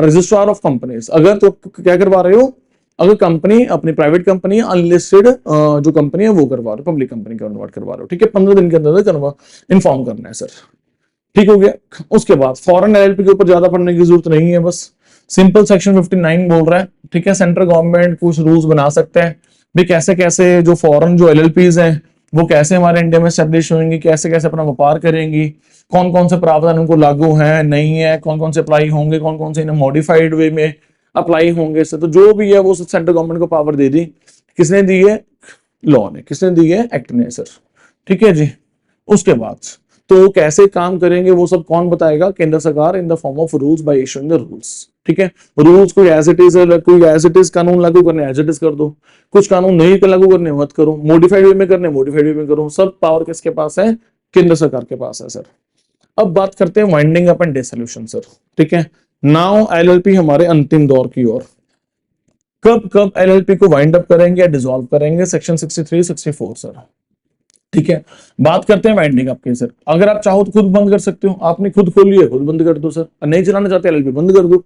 रजिस्ट्रार ऑफ कंपनीज, अगर तो क्या करवा रहे हो, अगर कंपनी अपनी प्राइवेट कंपनी अनलिस्टेड जो कंपनी है वो करवा रहे हो, पब्लिक कंपनी कन्वर्ट करवा रहे हो। ठीक है, 15 दिन के अंदर इन्फॉर्म करना है सर, ठीक हो गया। उसके बाद फॉरेन एलएलपी के ऊपर ज्यादा पढ़ने की जरूरत नहीं है, बस सिंपल सेक्शन 59 बोल रहा है। ठीक है, सेंट्रल गवर्नमेंट कुछ रूल्स बना सकते हैं भी कैसे कैसे जो फॉरेन जो एलएलपीज हैं वो कैसे हमारे इंडिया में एस्टेब्लिश होंगी, कैसे कैसे अपना व्यापार करेंगी, कौन कौन से प्रावधान उनको लागू हैं नहीं है, कौन कौन से अप्लाई होंगे, कौन कौन से मॉडिफाइड वे में अप्लाई होंगे। तो जो भी है वो सेंट्रल गवर्नमेंट को पावर दे दी, किसने दी है, लॉ ने, किसने दी है, एक्ट ने सर। ठीक है जी, उसके बाद तो कैसे काम करेंगे वो सब कौन बताएगा, केंद्र सरकार in the form of rules bye issuing the rules. ठीक है, रूल्स कोई एज इट इज, कोई एज इट इज कानून लागू करने एज इट इज कर दो, कुछ कानून नहीं लागू करने मत करो, मॉडिफाइड वे में करने मॉडिफाइड वे में करो, सब पावर किसके पास है, केंद्र सरकार के पास है सर। अब बात करते हैं winding up and dissolution sir. ठीक है, नाउ एलएलपी हमारे अंतिम दौर की ओर, कब कब एलएलपी को वाइंड अप करेंगे या डिसॉल्व करेंगे, सेक्शन 63 64 सर। ठीक है, बात करते हैं वाइंडिंग अप की सर। अगर आप चाहो तो खुद बंद कर सकते हो, आपने खुद खोली है खुद बंद कर दो सर, नहीं चलाना चाहते एलएलपी बंद कर दो।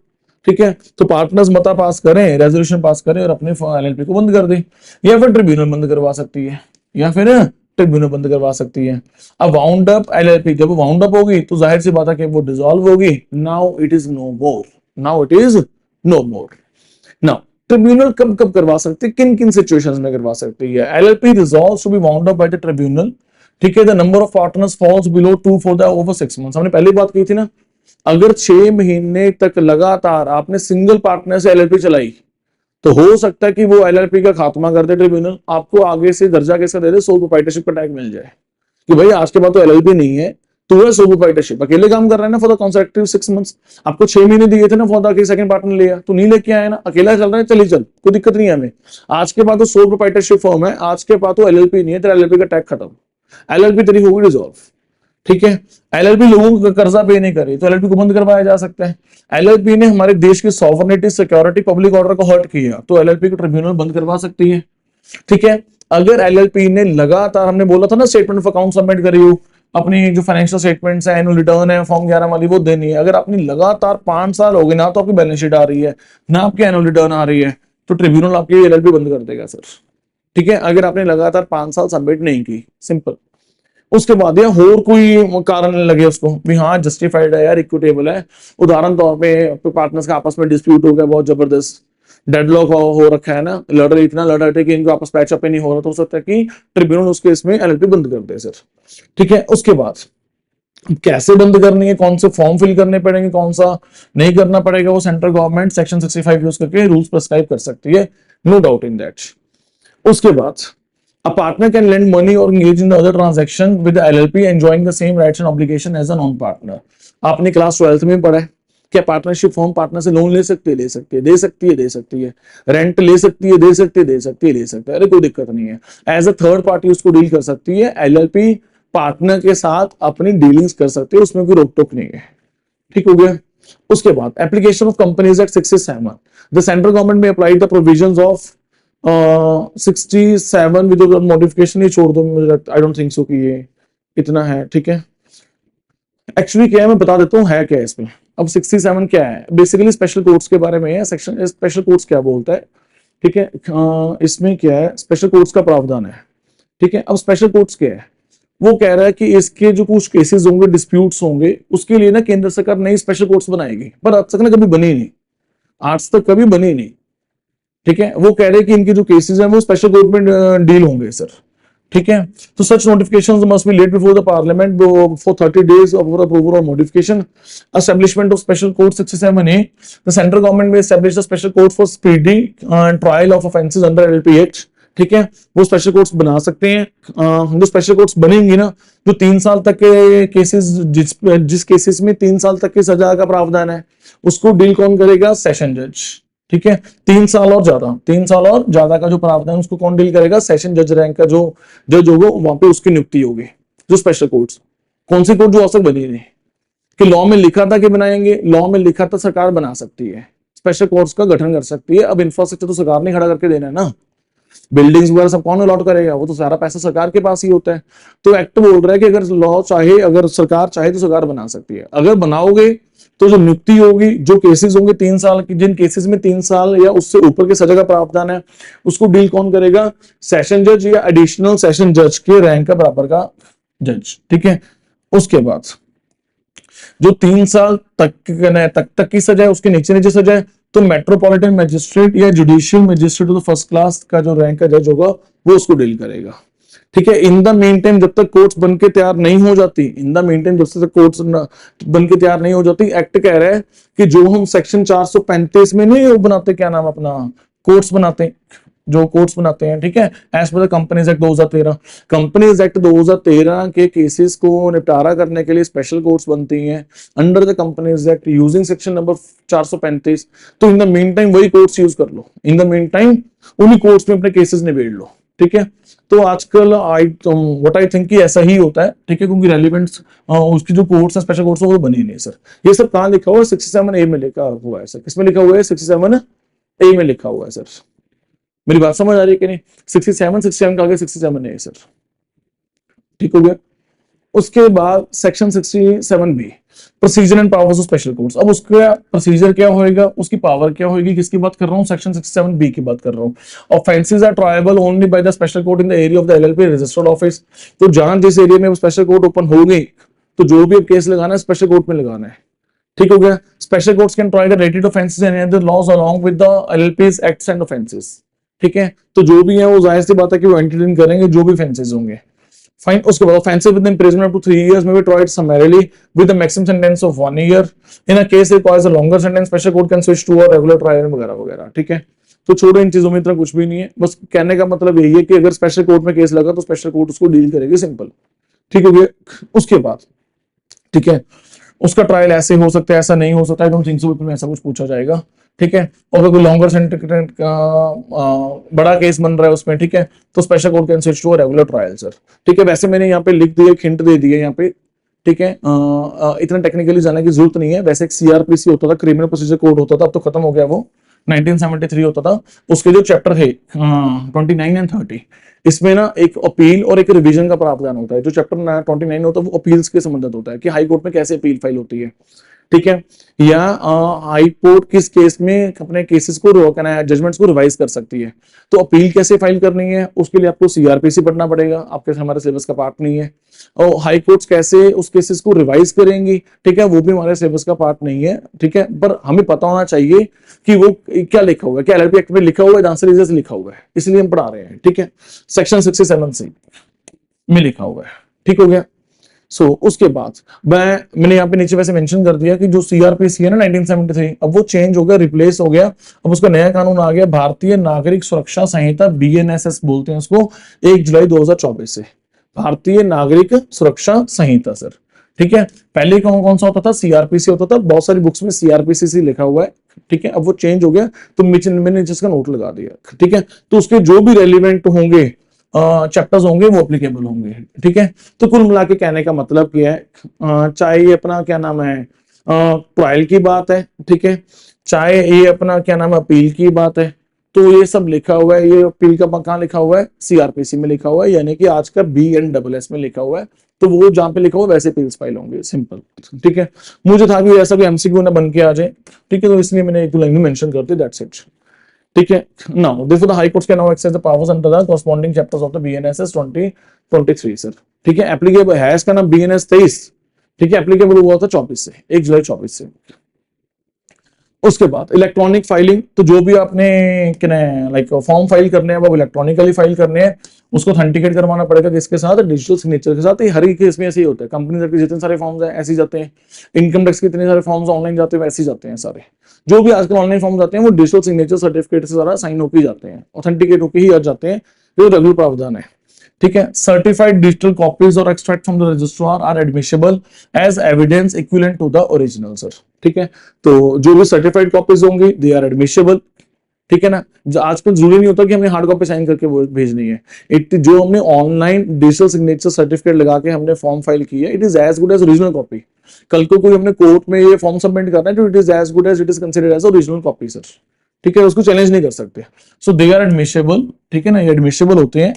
ठीक है, तो पार्टनर्स मता पास करें, रेजोल्यूशन पास करें और अपने एलएलपी को बंद कर दें, या फिर ट्रिब्यूनल बंद करवा सकती है, या फिर ट्रिब्यूनल बंद करवा सकती है। अब वाउंड अप एलएलपी जब वाउंड अप होगी तो जाहिर सी बात है कि वो डिसॉल्व होगी, now it is no more, now it is no more. Now tribunal कब कब करवा सकती है, किन किन सिचुएशंस में करवा सकती है, LLP resolves to be wound up by the tribunal. ठीक है, the number of partners falls below 2 for the over 6 months, हमने पहले बात की थी ना, अगर 6 महीने तक लगातार आपने सिंगल पार्टनर से एलएलपी चलाई तो हो सकता है कि वो एलएलपी का खात्मा कर दे ट्रिब्यूनल, आपको आगे से दर्जा कैसे दे दे, सोल प्रोप्राइटरशिप का टैग मिल जाए कि भाई आज के बाद तो एलएलपी नहीं है, तो है सोल प्रोप्राइटरशिप, अकेले काम कर रहा है ना फॉर द कॉन्सेक्टिव 6 मंथ्स, आपको 6 महीने दिए थे ना फॉर द सेकंड पार्टनर लिया तो नहीं लेके आया ना, अकेला चल रहा है, चली चल, कोई दिक्कत नहीं है हमें। आज के बाद तो सोल प्रोप्राइटरशिप फॉर्म है, आज के बाद तो एलएलपी नहीं है, तेरा एलएलपी का टैग खत्म, एलएलपी तेरी होगी डिसॉल्व। ठीक है, एलएलपी लोगों का कर्जा पे नहीं करे तो एलएलपी को बंद करवाया जा सकता है। एलएलपी ने हमारे देश की सॉवरेनिटी, सिक्योरिटी, पब्लिक ऑर्डर को हर्ट किया तो एलएलपी को ट्रिब्यूनल बंद करवा सकती है। ठीक है, अगर एलएलपी ने लगातार, हमने बोला था ना स्टेटमेंट ऑफ अकाउंट सबमिट करी हो, अपनी जो फाइनेंशियल स्टेटमेंट्स है, एनुअल रिटर्न है, फॉर्म 11 वाली वो देनी है, अगर आपने लगातार 5 साल हो गए ना तो आपकी बैलेंस शीट आ रही है ना आपकी एनुअल रिटर्न आ रही है, तो ट्रिब्यूनल आपकी एलएलपी बंद कर देगा सर। ठीक है, अगर आपने लगातार 5 साल सबमिट नहीं की, सिंपल। उसके बाद या और कोई कारण लगे उसको भी हाँ जस्टिफाइड है यार, इक्विटेबल है, उदाहरण तौर पे पार्टनर्स का आपस में डिस्प्यूट हो गया बहुत जबरदस्त, डेडलॉक हो रखा है ना, लड़ इतना लड़ा कि इनको आपस पैचअप नहीं हो रहा, तो हो सकता है कि ट्रिब्यूनल उसके इसमें एलएलपी बंद कर दे सर। ठीक है, उसके बाद कैसे बंद करनी है, कौन से फॉर्म फिल करने पड़ेंगे, कौन सा नहीं करना पड़ेगा, वो सेंट्रल गवर्नमेंट सेक्शन 65 यूज करके रूल्स प्रिस्क्राइब कर सकती है, नो डाउट इन दैट। उसके बाद A partner can lend money or engage in the other transaction with the LLP enjoying the same rights and obligation as a non-partner. आपने class 12th में पढ़ा है, क्या पार्टनरशिप फॉर्म पार्टनर से loan ले सकती है? ले सकती है, दे सकती है, दे सकती है, रेंट ले सकती है, दे सकती है, दे सकती है, ले सकती है, अरे कोई दिक्कत नहीं है। एज अ थर्ड पार्टी उसको डील कर सकती है, एलएलपी पार्टनर के साथ अपनी डीलिंग्स कर सकती है, उसमें कोई रोक टोक नहीं है। ठीक हो गया। उसके बाद application of companies act 67, the central government may apply the provisions of 67 with modification, ही छोड़ दो, मुझे आई डोंट थिंक सो कि ये इतना है। ठीक है, एक्चुअली क्या है मैं बता देता हूँ है क्या है इसमें। अब 67 क्या है, बेसिकली स्पेशल कोर्ट्स के बारे में है। सेक्शन स्पेशल कोर्ट्स क्या बोलता है, ठीक है, इसमें क्या है, स्पेशल कोर्ट्स का प्रावधान है। ठीक है, अब स्पेशल कोर्ट्स क्या है, वो कह रहा है कि इसके जो कुछ केसेस होंगे, डिस्प्यूट्स होंगे, उसके लिए ना केंद्र सरकार नई स्पेशल कोर्ट्स बनाएगी, पर आज तक ना कभी बनी नहीं, आज तक कभी बनी नहीं। ठीक है, वो कह रहे हैं कि इनके जो केसेस हैं वो स्पेशल कोर्ट में डील होंगे सर। ठीक है, तो such notifications must be laid before the parliament for 30 days for approval और modification. Establishment of special court 67A, the central government may establish the special court for speedy trial of offences under LPH. ठीक है, वो special courts बना सकते हैं। जो special courts बनेंगी ना, जो 3 साल तक के केसेस, जिस केसेस में 3 साल तक की सजा का प्रावधान है, उसको डील कौन करेगा, सेशन जज। ठीक है, 3 साल और ज्यादा, 3 साल और ज्यादा का जो प्रावधान है उसको कौन डील करेगा, सेशन जज रैंक का जो जज होगा, वहां पे उसकी नियुक्ति होगी। जो स्पेशल कोर्ट्स, कौन सी कोर्ट जो आज तक बनी नहीं, कि लॉ में लिखा था कि बनाएंगे, लॉ में लिखा था सरकार बना सकती है, स्पेशल कोर्ट्स का गठन कर सकती है। अब इंफ्रास्ट्रक्चर तो सरकार ने खड़ा करके देना है ना, बिल्डिंग्स वगैरह सब कौन अलॉट करेगा, वो तो सारा पैसा सरकार के पास ही होता है। तो एक्ट बोल रहा है कि अगर लॉ चाहे, अगर सरकार चाहे तो सरकार बना सकती है। अगर बनाओगे तो जो नियुक्ति होगी, जो केसेस होंगे 3 साल की, जिन केसेस में 3 साल या उससे ऊपर के सजा का प्रावधान है, उसको डील कौन करेगा, सेशन जज या एडिशनल सेशन जज के रैंक का बराबर का जज। ठीक है, उसके बाद जो 3 साल तक की सजा है, उसके नीचे सजा है, तो मेट्रोपॉलिटन मैजिस्ट्रेट या जुडिशियल मैजिस्ट्रेट तो फर्स्ट क्लास का जो रैंक का जज होगा वो उसको डील करेगा। ठीक है, इन द मेन टाइम जब तक कोर्ट्स बन के तैयार नहीं हो जाती, इन द मेन टाइम जब तक कोर्ट्स बन के तैयार नहीं हो जाती, एक्ट कह रहा है कि जो हम सेक्शन 435 में नहीं बनाते, क्या नाम अपना, कोर्ट्स बनाते हैं, जो कोर्ट्स बनाते हैं, ठीक है, as per the companies act 2013, companies act 2013 के केसेस को निपटारा करने के लिए स्पेशल कोर्ट्स बनती हैं under the companies act using section number 435। तो इन द मेन टाइम वही कोर्ट्स यूज कर लो, इन द मेन टाइम उन्हीं कोर्ट्स में अपने केसेस निबेड़ लो। ठीक है, तो आजकल व्हाट आई थिंक कि ऐसा ही होता है। ठीक है, क्योंकि रेलिवेंट्स उसकी जो कोर्ट्स है, स्पेशल कोर्ट्स है, वो बनी नहीं सर। ये सब कहाँ लिखा हुआ है, 67A में लिखा हुआ है सर। किसमें लिखा हुआ है, 67A में लिखा हुआ है सर। मेरी बात समझ आ रही है कि नहीं, 67 का आगे 67A सर। ठीक हो गया। उसके बाद section 67B, procedure and powers of special courts. अब उसका प्रोसीजर क्या होएगा, उसकी पावर क्या होगी, किसकी बात कर रहा हूँ, सेक्शन 67B की बात कर रहा हूँ। Offences are triable only by the special court in the area of the LLP registered office. तो जहां जिस एरिया में स्पेशल कोर्ट ओपन हो गई, तो जो भी अब केस लगाना है स्पेशल कोर्ट में लगाना है। ठीक हो गया। Special courts can try the related offences and other laws along with the LLPs acts and offences. ठीक है, तो जो भी है वो जाहिर सी बात है कि वो एंटरटेन करेंगे जो भी ऑफेंसेस होंगे। फाइन। उसके बाद offensive with imprisonment up to 3 years may be tried summarily with the maximum sentence of 1 year। In a case requires a longer sentence, special court can switch to a regular trial वगैरह वगैरह। ठीक है, तो छोड़ो, इन चीजों में इतना कुछ भी नहीं है। बस कहने का मतलब यही है कि अगर स्पेशल कोर्ट में केस लगा तो स्पेशल कोर्ट उसको डील करेगी, सिंपल। ठीक हो गया। उसके बाद ठीक है, उसका ट्रायल ऐसे हो सकता है, ऐसा नहीं हो सकता है, डोंट थिंक सो में ऐसा कुछ पूछा जाएगा। ठीक है, और अगर कोई लॉन्गर सेंटेंस का बड़ा केस बन रहा है उसमें, ठीक है, तो special court can switch to a regular trial sir. ठीक है, वैसे मैंने यहाँ पे लिख दिया, हिंट दे दिया यहाँ पे। ठीक है, इतना टेक्निकली जाने की जरूरत नहीं है। वैसे एक सीआरपीसी होता था, क्रिमिनल प्रोसीजर कोड होता था, अब तो खत्म हो गया वो, 1973 होता था। उसके जो चैप्टर थे 29 एंड 30, इसमें ना एक अपील और एक रिवीजन का प्रावधान होता है। जो चैप्टर 29 होता है वो अपील्स के संबंधित होता है कि हाई कोर्ट में कैसे अपील फाइल होती है। ठीक है, या हाई कोर्ट किस केस में अपने केसेस को जजमेंट्स को रिवाइज कर सकती है। तो अपील कैसे फाइल करनी है, उसके लिए आपको सीआरपीसी पढ़ना पड़ेगा, आपके हमारे सिलेबस का पार्ट नहीं है। और हाई कोर्ट्स कैसे उस केसेस को रिवाइज करेंगी, ठीक है, वो भी हमारे सिलेबस का पार्ट नहीं है। ठीक है, पर हमें पता होना चाहिए कि वो क्या लिखा हुआ है, क्या एलएलपी एक्ट में लिखा हुआ है, आंसर इज लिखा हुआ है, इसलिए हम पढ़ा रहे हैं। ठीक है, सेक्शन 67C में लिखा हुआ है। ठीक हो गया। उसके बाद मैंने यहाँ पे नीचे वैसे मेंशन कर दिया कि जो सीआरपीसी है ना 1973, अब वो चेंज हो गया, रिप्लेस हो गया। अब उसका नया कानून आ गया, भारतीय नागरिक सुरक्षा संहिता, बीएनएसएस बोलते हैं उसको, 1 जुलाई 2024 से। भारतीय नागरिक सुरक्षा संहिता सर, ठीक है। पहले कौन कौन सा होता था, सीआरपीसी होता था, बहुत सारी बुक्स में सीआरपीसी लिखा हुआ है, ठीक है। अब वो चेंज हो गया, तो मैंने जिसका नोट लगा दिया, ठीक है। तो उसके जो भी रेलिवेंट होंगे चैप्टर्स होंगे वो एप्लीकेबल होंगे, ठीक है। तो कुल मिला के कहने का मतलब क्या है, चाहे ये अपना क्या नाम है ट्रायल की बात है, ठीक है, चाहे ये अपना क्या नाम है अपील की बात है, तो ये सब लिखा हुआ है। ये अपील का कहाँ लिखा हुआ है, सीआरपीसी में लिखा हुआ है, यानी कि आज का BNSS में लिखा हुआ है। तो वो जहां पे लिखा हुआ वैसे अपील्स फाइल होंगे, सिंपल, ठीक है। मुझे था कि ऐसा भी एमसीक्यू ना बन के आ जाए, ठीक है, तो इसलिए मैंने एक लाइन में मेंशन कर दी, दैट्स इट, ठीक है। Now therefore the high courts can now exercise the powers under the corresponding chapters of the BNSS 2023 sir, ठीक है। एप्लीकेबल है इसका नाम BNS 23, ठीक है। एप्लीकेबल हुआ था 24 से, 1 जुलाई 24 से। उसके बाद इलेक्ट्रॉनिक फाइलिंग, तो जो भी आपने लाइक फॉर्म फाइल करने हैं वो इलेक्ट्रॉनिकली फाइल करने हैं, उसको ऑथेंटिकेट करवाना पड़ेगा किसके साथ, डिजिटल सिग्नेचर के साथ। हर एक केस में ऐसे ही होता है, कंपनी के जितने सारे फॉर्म्स हैं ऐसे ही जाते हैं, इनकम टैक्स के इतने सारे फॉर्म्स ऑनलाइन जाते हैं वैसे ही जाते हैं सारे। जो भी आजकल ऑनलाइन फॉर्म जाते हैं वो डिजिटल सिग्नेचर सर्टिफिकेट से सारा साइन होकर जाते हैं, ऑथेंटिकेट होकर ही आ जाते हैं, जो रेगुलर प्रावधान है, ठीक है। सर्टिफाइड डिजिटल कॉपीज और extract from the registrar are admissible as evidence equivalent to the original sir, ठीक है। तो जो भी सर्टिफाइड कॉपीज होंगी दे आर एडमिसिबल, ठीक है ना। आजकल जरूरी नहीं होता कि हमने हार्ड कॉपी साइन करके वो भेजनी है। जो हमने ऑनलाइन डिजिटल सिग्नेचर सर्टिफिकेट लगा के हमने फॉर्म फाइल किया, it is as good as original copy. कल को कोई हमने कोर्ट में ये फॉर्म सबमिट करना है तो it is as good as it is considered as original copy sir, ठीक है। उसको चैलेंज नहीं कर सकते, सो दे आर एडमिसिबल, ठीक है ना, ये एडमिसिबल होते हैं,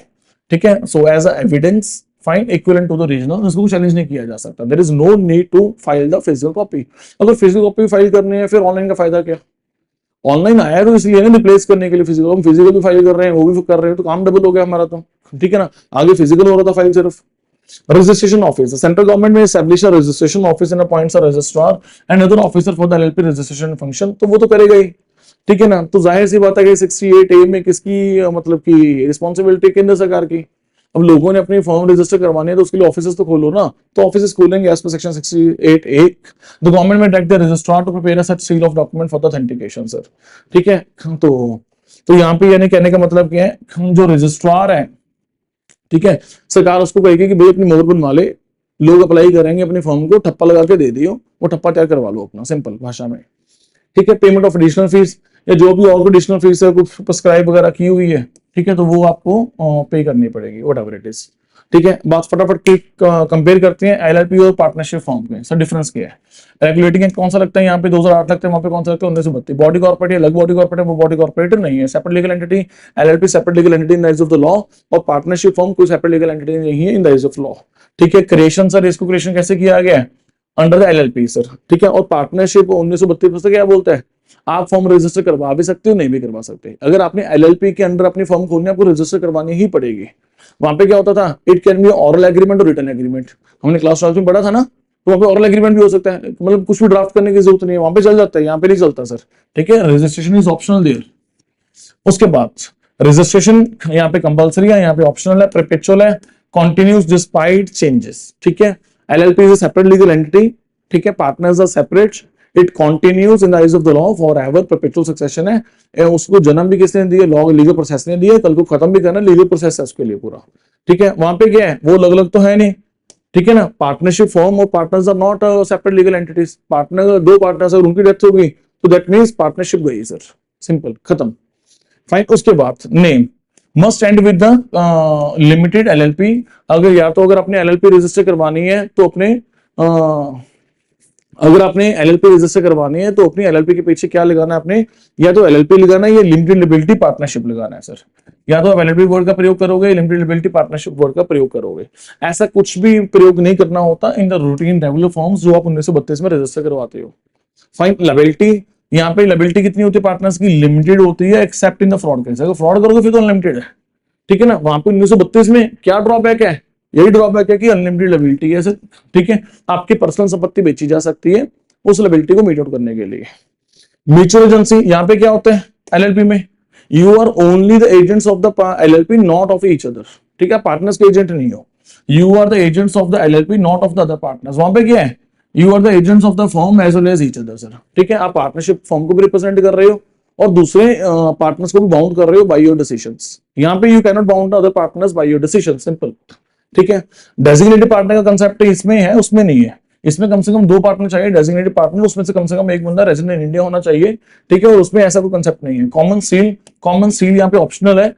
ठीक है। So as a evidence fine equivalent to the original, इसको चैलेंज नहीं किया जा सकता। There is no need to file the physical copy. अगर फिजिकल कॉपी फाइल करनी है फिर ऑनलाइन का फायदा क्या, ऑनलाइन आया तो इसलिए ना रिप्लेस करने के लिए फिजिकल, हम फिजिकल भी फाइल कर रहे हैं वो भी कर रहे हैं, तो काम डबल हो गया हमारा, तो ठीक है ना। आगे फिजिकल हो रहा था फाइल सिर्फ। Registration office, central government may establish a registration office and appoints a registrar and other officer for the LLP registration function, तो वो तो करेगा ही, ठीक है ना। तो जाहिर सी बात है कि 68A में किसकी मतलब की रिस्पॉन्सिबिलिटी, केंद्र सरकार की। अब लोगों ने अपनी फॉर्म रजिस्टर करवानी है तो उसके लिए ऑफिसेस तो खोलो ना, तो ऑफिसेस खोलेंगे as per section 68A। The government may direct the registrar to prepare a such seal of document for the authentication sir, ठीक है। तो यहाँ पे यानी कहने का मतलब क्या है, जो रजिस्ट्रार है, ठीक है, सरकार उसको कहेगी कि भाई अपनी मोहर बनवा ले, लोग अप्लाई करेंगे अपनी फॉर्म को, ठप्पा लगा के दे दियो, वो ठप्पा तैयार करवा लो अपना, सिंपल भाषा में, ठीक है। पेमेंट ऑफ एडिशनल फीस या जो भी और एडिशनल फीस है कुछ प्रिस्क्राइब वगैरह की हुई है, ठीक है, तो वो आपको पे करनी पड़ेगी, व्हाटएवर इट इज, ठीक है। बात फटाफट क्लिक कंपेयर करते हैं एलएलपी और पार्टनरशिप फॉर्म में, सर डिफरेंस क्या है। रेगुलेटिंग एक्ट कौन सा लगता है, यहाँ पे 2008 लगता है, वहां पे कौन सा लगता है 1932। बॉडी कॉर्पोरेट अलग बॉडी कॉर्पोरेट, वो बॉडी कॉर्पोरेट नहीं है, separate legal entity. LLP separate legal entity in the eyes of the law, और पार्टनरशिप फॉर्म कोई सेपरेट लीगल एंटिटी नहीं है इन द आइज ऑफ लॉ, ठीक है। क्रिएशन सर, इसको क्रिएशन कैसे किया गया है, अंडर द एलएलपी सर, ठीक है। और पार्टनरशिप 1932 से क्या बोलता है, आप फॉर्म रजिस्टर करवा भी सकते हो, नहीं भी करवा सकते। अगर आपने एलएलपी के अंडर अपनी फॉर्म खोलनी है, आपको रजिस्टर करवानी ही पड़ेगी। वहां पे क्या होता था, it can be oral agreement और रिटन एग्रीमेंट, हमने क्लास 12 में पढ़ा था ना, तो वहां पे ऑरल एग्रीमेंट भी हो सकता है, मतलब कुछ भी ड्राफ्ट करने की जरूरत नहीं है, वहां पे चल जाता है, यहाँ पे नहीं चलता सर, ठीक है। Registration is optional there. उसके बाद रजिस्ट्रेशन यहाँ पे कंपलसरी है, यहाँ पे ऑप्शनल है, परपेचुअल है, कॉन्टिन्यूस डिस्पाइट चेंजेस, ठीक है। LLP is a separate legal entity, ठीक है। Partners are separate, it continues in the eyes of the law forever, perpetual succession है। उसको जन्म भी किसने दिया, लॉ लीगल प्रोसेस ने दिया, कल को खत्म भी करना लीगल प्रोसेस है उसके लिए पूरा, ठीक है। वहां पे क्या है, वो अलग अलग तो है नहीं, ठीक है ना। पार्टनरशिप फॉर्म और partners are not separate legal entities. Partner दो पार्टनर्स अगर उनकी डेथ हो गई तो दैट मींस पार्टनरशिप गई सर, सिंपल खत्म, फाइन। उसके बाद name must end with the limited LLP. अगर या तो अगर अपने एलएलपी रजिस्टर करवानी है तो अपने अगर आपने एलएलपी रजिस्टर करवानी है तो अपनी एलएलपी के पीछे क्या लगाना है आपने, या तो एलएलपी लगाना है या लिमिटेड लिबिलिटी पार्टनरशिप लगाना है सर। या तो आप एलएलपी वर्ड का प्रयोग करोगे, लिमिटेड लिबिलिटी पार्टनरशिप वर्ड का प्रयोग करोगे। ऐसा कुछ भी प्रयोग नहीं करना होता इन द रूटीन रेगुलर फॉर्म्स जो आप 1932 में रजिस्टर करवाते हो। फाइन। लायबिलिटी, यहाँ पे लायबिलिटी कितनी होती है पार्टनर्स की, लिमिटेड होती है accept in the fraud case. अगर फ्रॉड करोगे फिर तो अनलिमिटेड है, ठीक है ना। वहां पे 1932 में क्या ड्रॉबैक है, यही ड्रॉबैक है कि अनलिमिटेड लायबिलिटी है सर, ठीक है। आपकी पर्सनल संपत्ति बेची जा सकती है उस लायबिलिटी को मीट आउट करने के लिए। म्यूचुअल एजेंसी, यहाँ पे क्या होता है एलएलपी में, you are only the agents of the LLP not of each other, ठीक है। पार्टनर्स के एजेंट नहीं हो। You are the agents of the LLP not of the other partners. वहां पे क्या है, you are the agents of the firm as well as each other sir, ठीक है। आप पार्टनरशिप फर्म को भी रिप्रेजेंट कर रहे हो और दूसरे पार्टनर्स को भी बाउंड कर रहे हो बाय योर डिसीजंस। यहाँ पे you can not bound other partners by your decision, simple, ठीक है। डेजिग्नेटेड पार्टनर का कंसेप्ट इसमें है, उसमें नहीं है। इसमें कम से कम 2 पार्टनर चाहिए डेजिग्नेटेड पार्टनर, उसमें से कम एक बंदा रेजिडेंट इंडिया होना चाहिए, ठीक है। और उसमें ऐसा कोई कंसेप्ट नहीं है। कॉमन सील यहाँ पे ऑप्शनल है,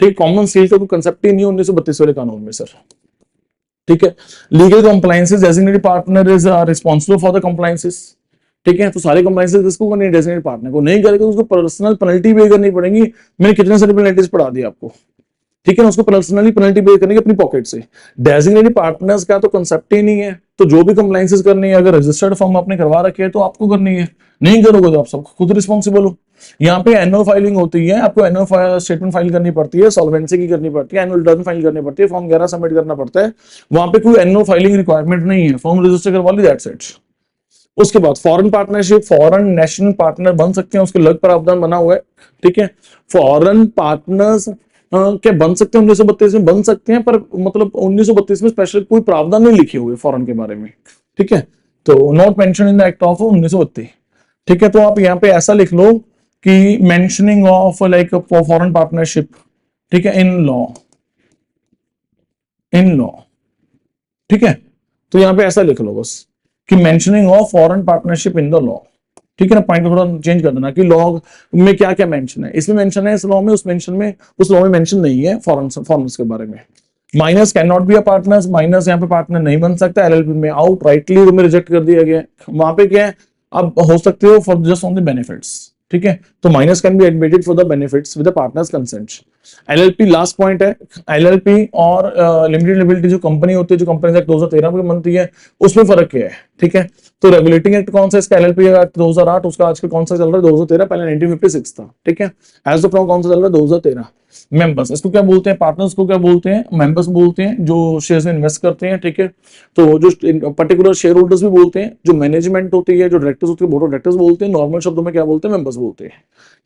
ठीक। कॉमन सील का कोई कंसेप्ट ही नहीं है 1932 वाले कानून में सर, ठीक है। Legal compliances, designated partner is responsible for the compliances, ठीक है। तो सारे कंप्लायंसेस किसको करनी है, डेजिग्नेटेड पार्टनर को। नहीं करेगा तो उसको पर्सनल पेनल्टी पे करनी पड़ेगी। मैंने कितने सारे पेनल्टीज पढ़ा दी आपको, ठीक है ना। उसको पर्सनली पेनल्टी पे करनी है अपनी पॉकेट से। डेजिग्नेटेड पार्टनर्स का तो कंसेप्ट ही नहीं है। तो जो भी कंप्लायंसेस करनी है, अगर रजिस्टर्ड फर्म आपने करवा रखी है तो आपको करनी है, नहीं करोगे तो आप सब खुद रिस्पॉन्सिबल हो। यहाँ पे एनुअल फाइलिंग होती है, आपको एनुअल स्टेटमेंट फाइल करनी पड़ती है, सॉल्वेंसी की करनी पड़ती है, एनुअल रिटर्न फाइल करनी पड़ती है, फॉर्म 11 सबमिट करना पड़ता है। वहां पे कोई एनुअल फाइलिंग रिक्वायरमेंट नहीं है, फॉर्म रजिस्टर करवा ली, दैट्स इट। उसके बाद foreign partnership, foreign national partner बन सकते हैं, उसके अलग प्रावधान बना हुआ है, ठीक है। फॉरेन पार्टनर्स क्या बन सकते हैं 1932 में, बन सकते हैं, पर मतलब 1932 में स्पेशल कोई प्रावधान नहीं लिखे हुए फॉरेन के बारे में, ठीक है। तो not mention in the act of 1932, ठीक है। तो आप यहाँ पे ऐसा लिख लो कि mentioning of like foreign partnership, ठीक है, इन लॉ, ठीक है। तो यहाँ पे ऐसा लिख लो बस कि mentioning of foreign partnership in the law, ठीक है ना। पॉइंट थोड़ा चेंज कर देना कि लॉ में क्या क्या मेंशन है, इसमें मेंशन है इस लॉ में, उस लॉ में मेंशन नहीं है फॉरेनर्स के बारे में। Minus can not be a partners, minus यहाँ पे पार्टनर नहीं बन सकता एलएलपी में, आउट राइटली तुम्हें रिजेक्ट कर दिया गया। वहां पे क्या है, अब हो सकते हो for just on the benefits, ठीक है। तो minus can be admitted for the benefits with the partners consent. LLP last point है, एलएलपी और लिमिटेड लिबिलिटी जो कंपनी होती है, जो कंपनी एक्ट 2013 में बनती है, उसमें फर्क क्या है, ठीक है। तो रेगुलेटिंग एक्ट कौन सा, इसका एलएलपी एक्ट 2008, उसका आजकल कौन सा चल रहा है 2013, पहले 1956 था, ठीक है। एज ऑफ नाउ कौन सा चल रहा है 2013। मेंबर्स, इसको क्या बोलते हैं, पार्टनर्स को क्या बोलते हैं, मेंबर्स बोलते हैं, जो शेयर्स में इन्वेस्ट करते हैं, ठीक है। तो जो पर्टिकुलर शेयर होल्डर्स भी बोलते हैं, जो मैनेजमेंट होती है, जो डायरेक्टर्स होते हैं, बोर्ड ऑफ डायरेक्टर्स बोलते हैं, नॉर्मल शब्दों में क्या बोलते हैं, मेंबर्स बोलते हैं,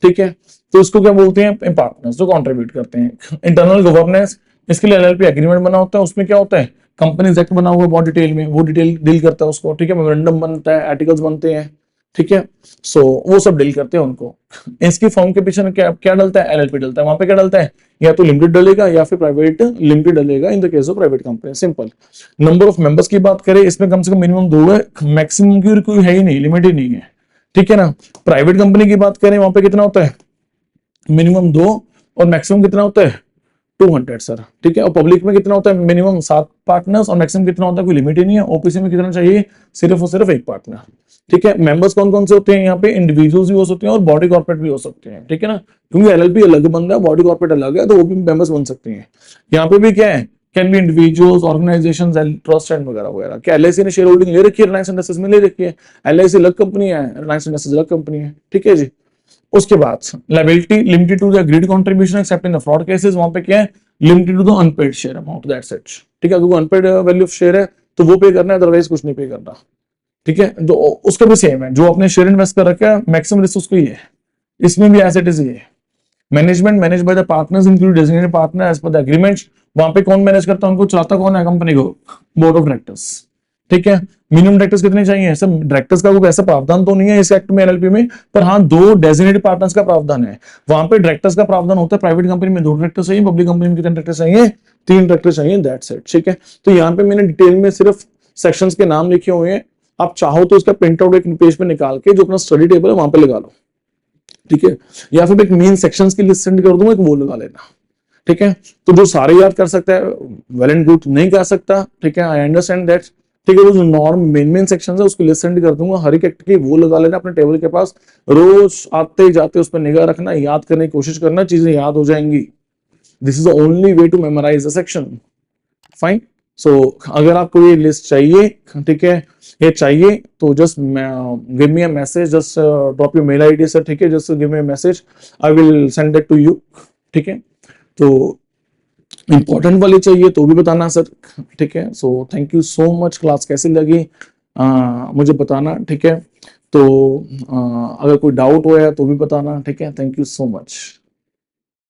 ठीक है। तो इसको क्या बोलते हैं, पार्टनर्स जो कंट्रीब्यूट करते हैं। इंटरनल गवर्नेंस, इसके लिए एलएलपी एग्रीमेंट बना होता है, उसमें क्या होता है, कंपनीज एक्ट बना हुआ है बहुत डिटेल में, वो डिटेल डील करता है उसको, ठीक है। मेमोरेंडम बनता है, आर्टिकल्स बनते हैं, ठीक है। सो वो सब डील करते हैं उनको। इसकी फॉर्म के पीछे क्या क्या डलता है, एलएलपी डलता है। वहां पे क्या डलता है, या तो लिमिटेड डलेगा या फिर प्राइवेट लिमिटेड डलेगा in the case of private company, simple. Number of members की बात करें, इसमें कम से कम मिनिमम 2 है, मैक्सिमम की कोई है ही नहीं, लिमिट ही नहीं है, ठीक है ना। प्राइवेट कंपनी की बात करें, वहां पे कितना होता है, मिनिमम 2 और मैक्सिमम कितना होता है 200 सर, ठीक है। और पब्लिक में कितना होता है, मिनिमम 7 पार्टनर्स और मैक्सिमम कितना होता है, कोई लिमिट ही नहीं है। ओपीसी में कितना चाहिए, सिर्फ और सिर्फ 1 पार्टनर, ठीक है। मेंबर्स कौन कौन से होते हैं यहाँ पे, इंडिविजुअल्स भी हो सकते हैं और बॉडी कॉर्पोरेट भी हो सकते हैं, ठीक है ना। क्योंकि एलएलपी अलग बंदा है, बॉडी कॉर्पोरेट अलग है, तो वो भी मेंबर्स बन सकते हैं। यहाँ पे भी क्या है, can be individuals, organisations, trust and वगैरह वगैरह। क्या एलआईसी ने शेयर होल्डिंग ले रखी है, रिलायंस इंडस्ट्रीज में ले रखी है, एलआईसी अलग कंपनी है, रिलायंस इंडस्ट्रीज अलग कंपनी है, ठीक है जी। उसके बाद liability limited to the agreed contribution except in the fraud cases, वहां पे क्या है, limited to the unpaid share amount, that's it, ठीक है। अगर अनपेड वैल्यू ऑफ शेयर है तो वो पे करना है, अदरवाइज कुछ नहीं पे करना, ठीक है। तो उसका भी सेम है, जो अपने शेयर इन्वेस्ट कर रखा है मैक्सिमम रिस्क उसको ही है, इसमें भी एज इट इज है। Management manage by the partners include designated partner as per the agreements. वहां पे कौन मैनेज करता है उनको, चलाता कौन है कंपनी को, बोर्ड ऑफ डायरेक्टर्स, ठीक है। मिनिमम डायरेक्टर्स कितने चाहिए, सब डायरेक्टर्स का कोई ऐसा प्रावधान तो नहीं है इस एक्ट में एलएलपी में, पर हाँ 2 डेजिग्नेटेड पार्टनर्स का प्रावधान है। वहां पे डायरेक्टर्स का प्रावधान होता है, प्राइवेट कंपनी में 2 डायरेक्टर चाहिए, पब्लिक कंपनी में कितने डायरेक्टर चाहिए, 3 डायरेक्टर चाहिए, दैट्स इट, ठीक है। तो यहाँ पे मैंने डिटेल में सिर्फ सेक्शंस के नाम लिखे हुए हैं, आप चाहो तो इसका प्रिंट आउट एक पेज पे निकाल के जो अपना स्टडी टेबल है वहां पे लगा लो, ठीक है। या फिर एक मेन सेक्शंस की लिस्ट सेंड कर दूंगा, एक वो लगा लेना, ठीक है। तो जो सारे याद कर सकता है वेल एंड गुड, नहीं कर सकता, ठीक है, आई अंडरस्टैंड दैट, ठीक है। वो जो नॉर्म मेन सेक्शन है उसकी लिस्ट सेंड कर दूंगा, हर एक एक्ट की वो लगा लेना अपने टेबल के पास, रोज आते जाते उस पर निगाह रखना, याद करने की कोशिश करना, चीजें याद हो जाएंगी। This is the only way to memorise the section, fine. So अगर आपको ये लिस्ट चाहिए, ठीक है, ये चाहिए तो just give me a message, just drop your mail ID sir, ठीक है, just give me a message, I will send it to you, ठीक है। तो इंपॉर्टेंट वाली चाहिए तो भी बताना सर, ठीक है। So thank you so much, class कैसी लगी मुझे बताना, ठीक है। तो अगर कोई डाउट हो तो भी बताना, ठीक है। Thank you so much.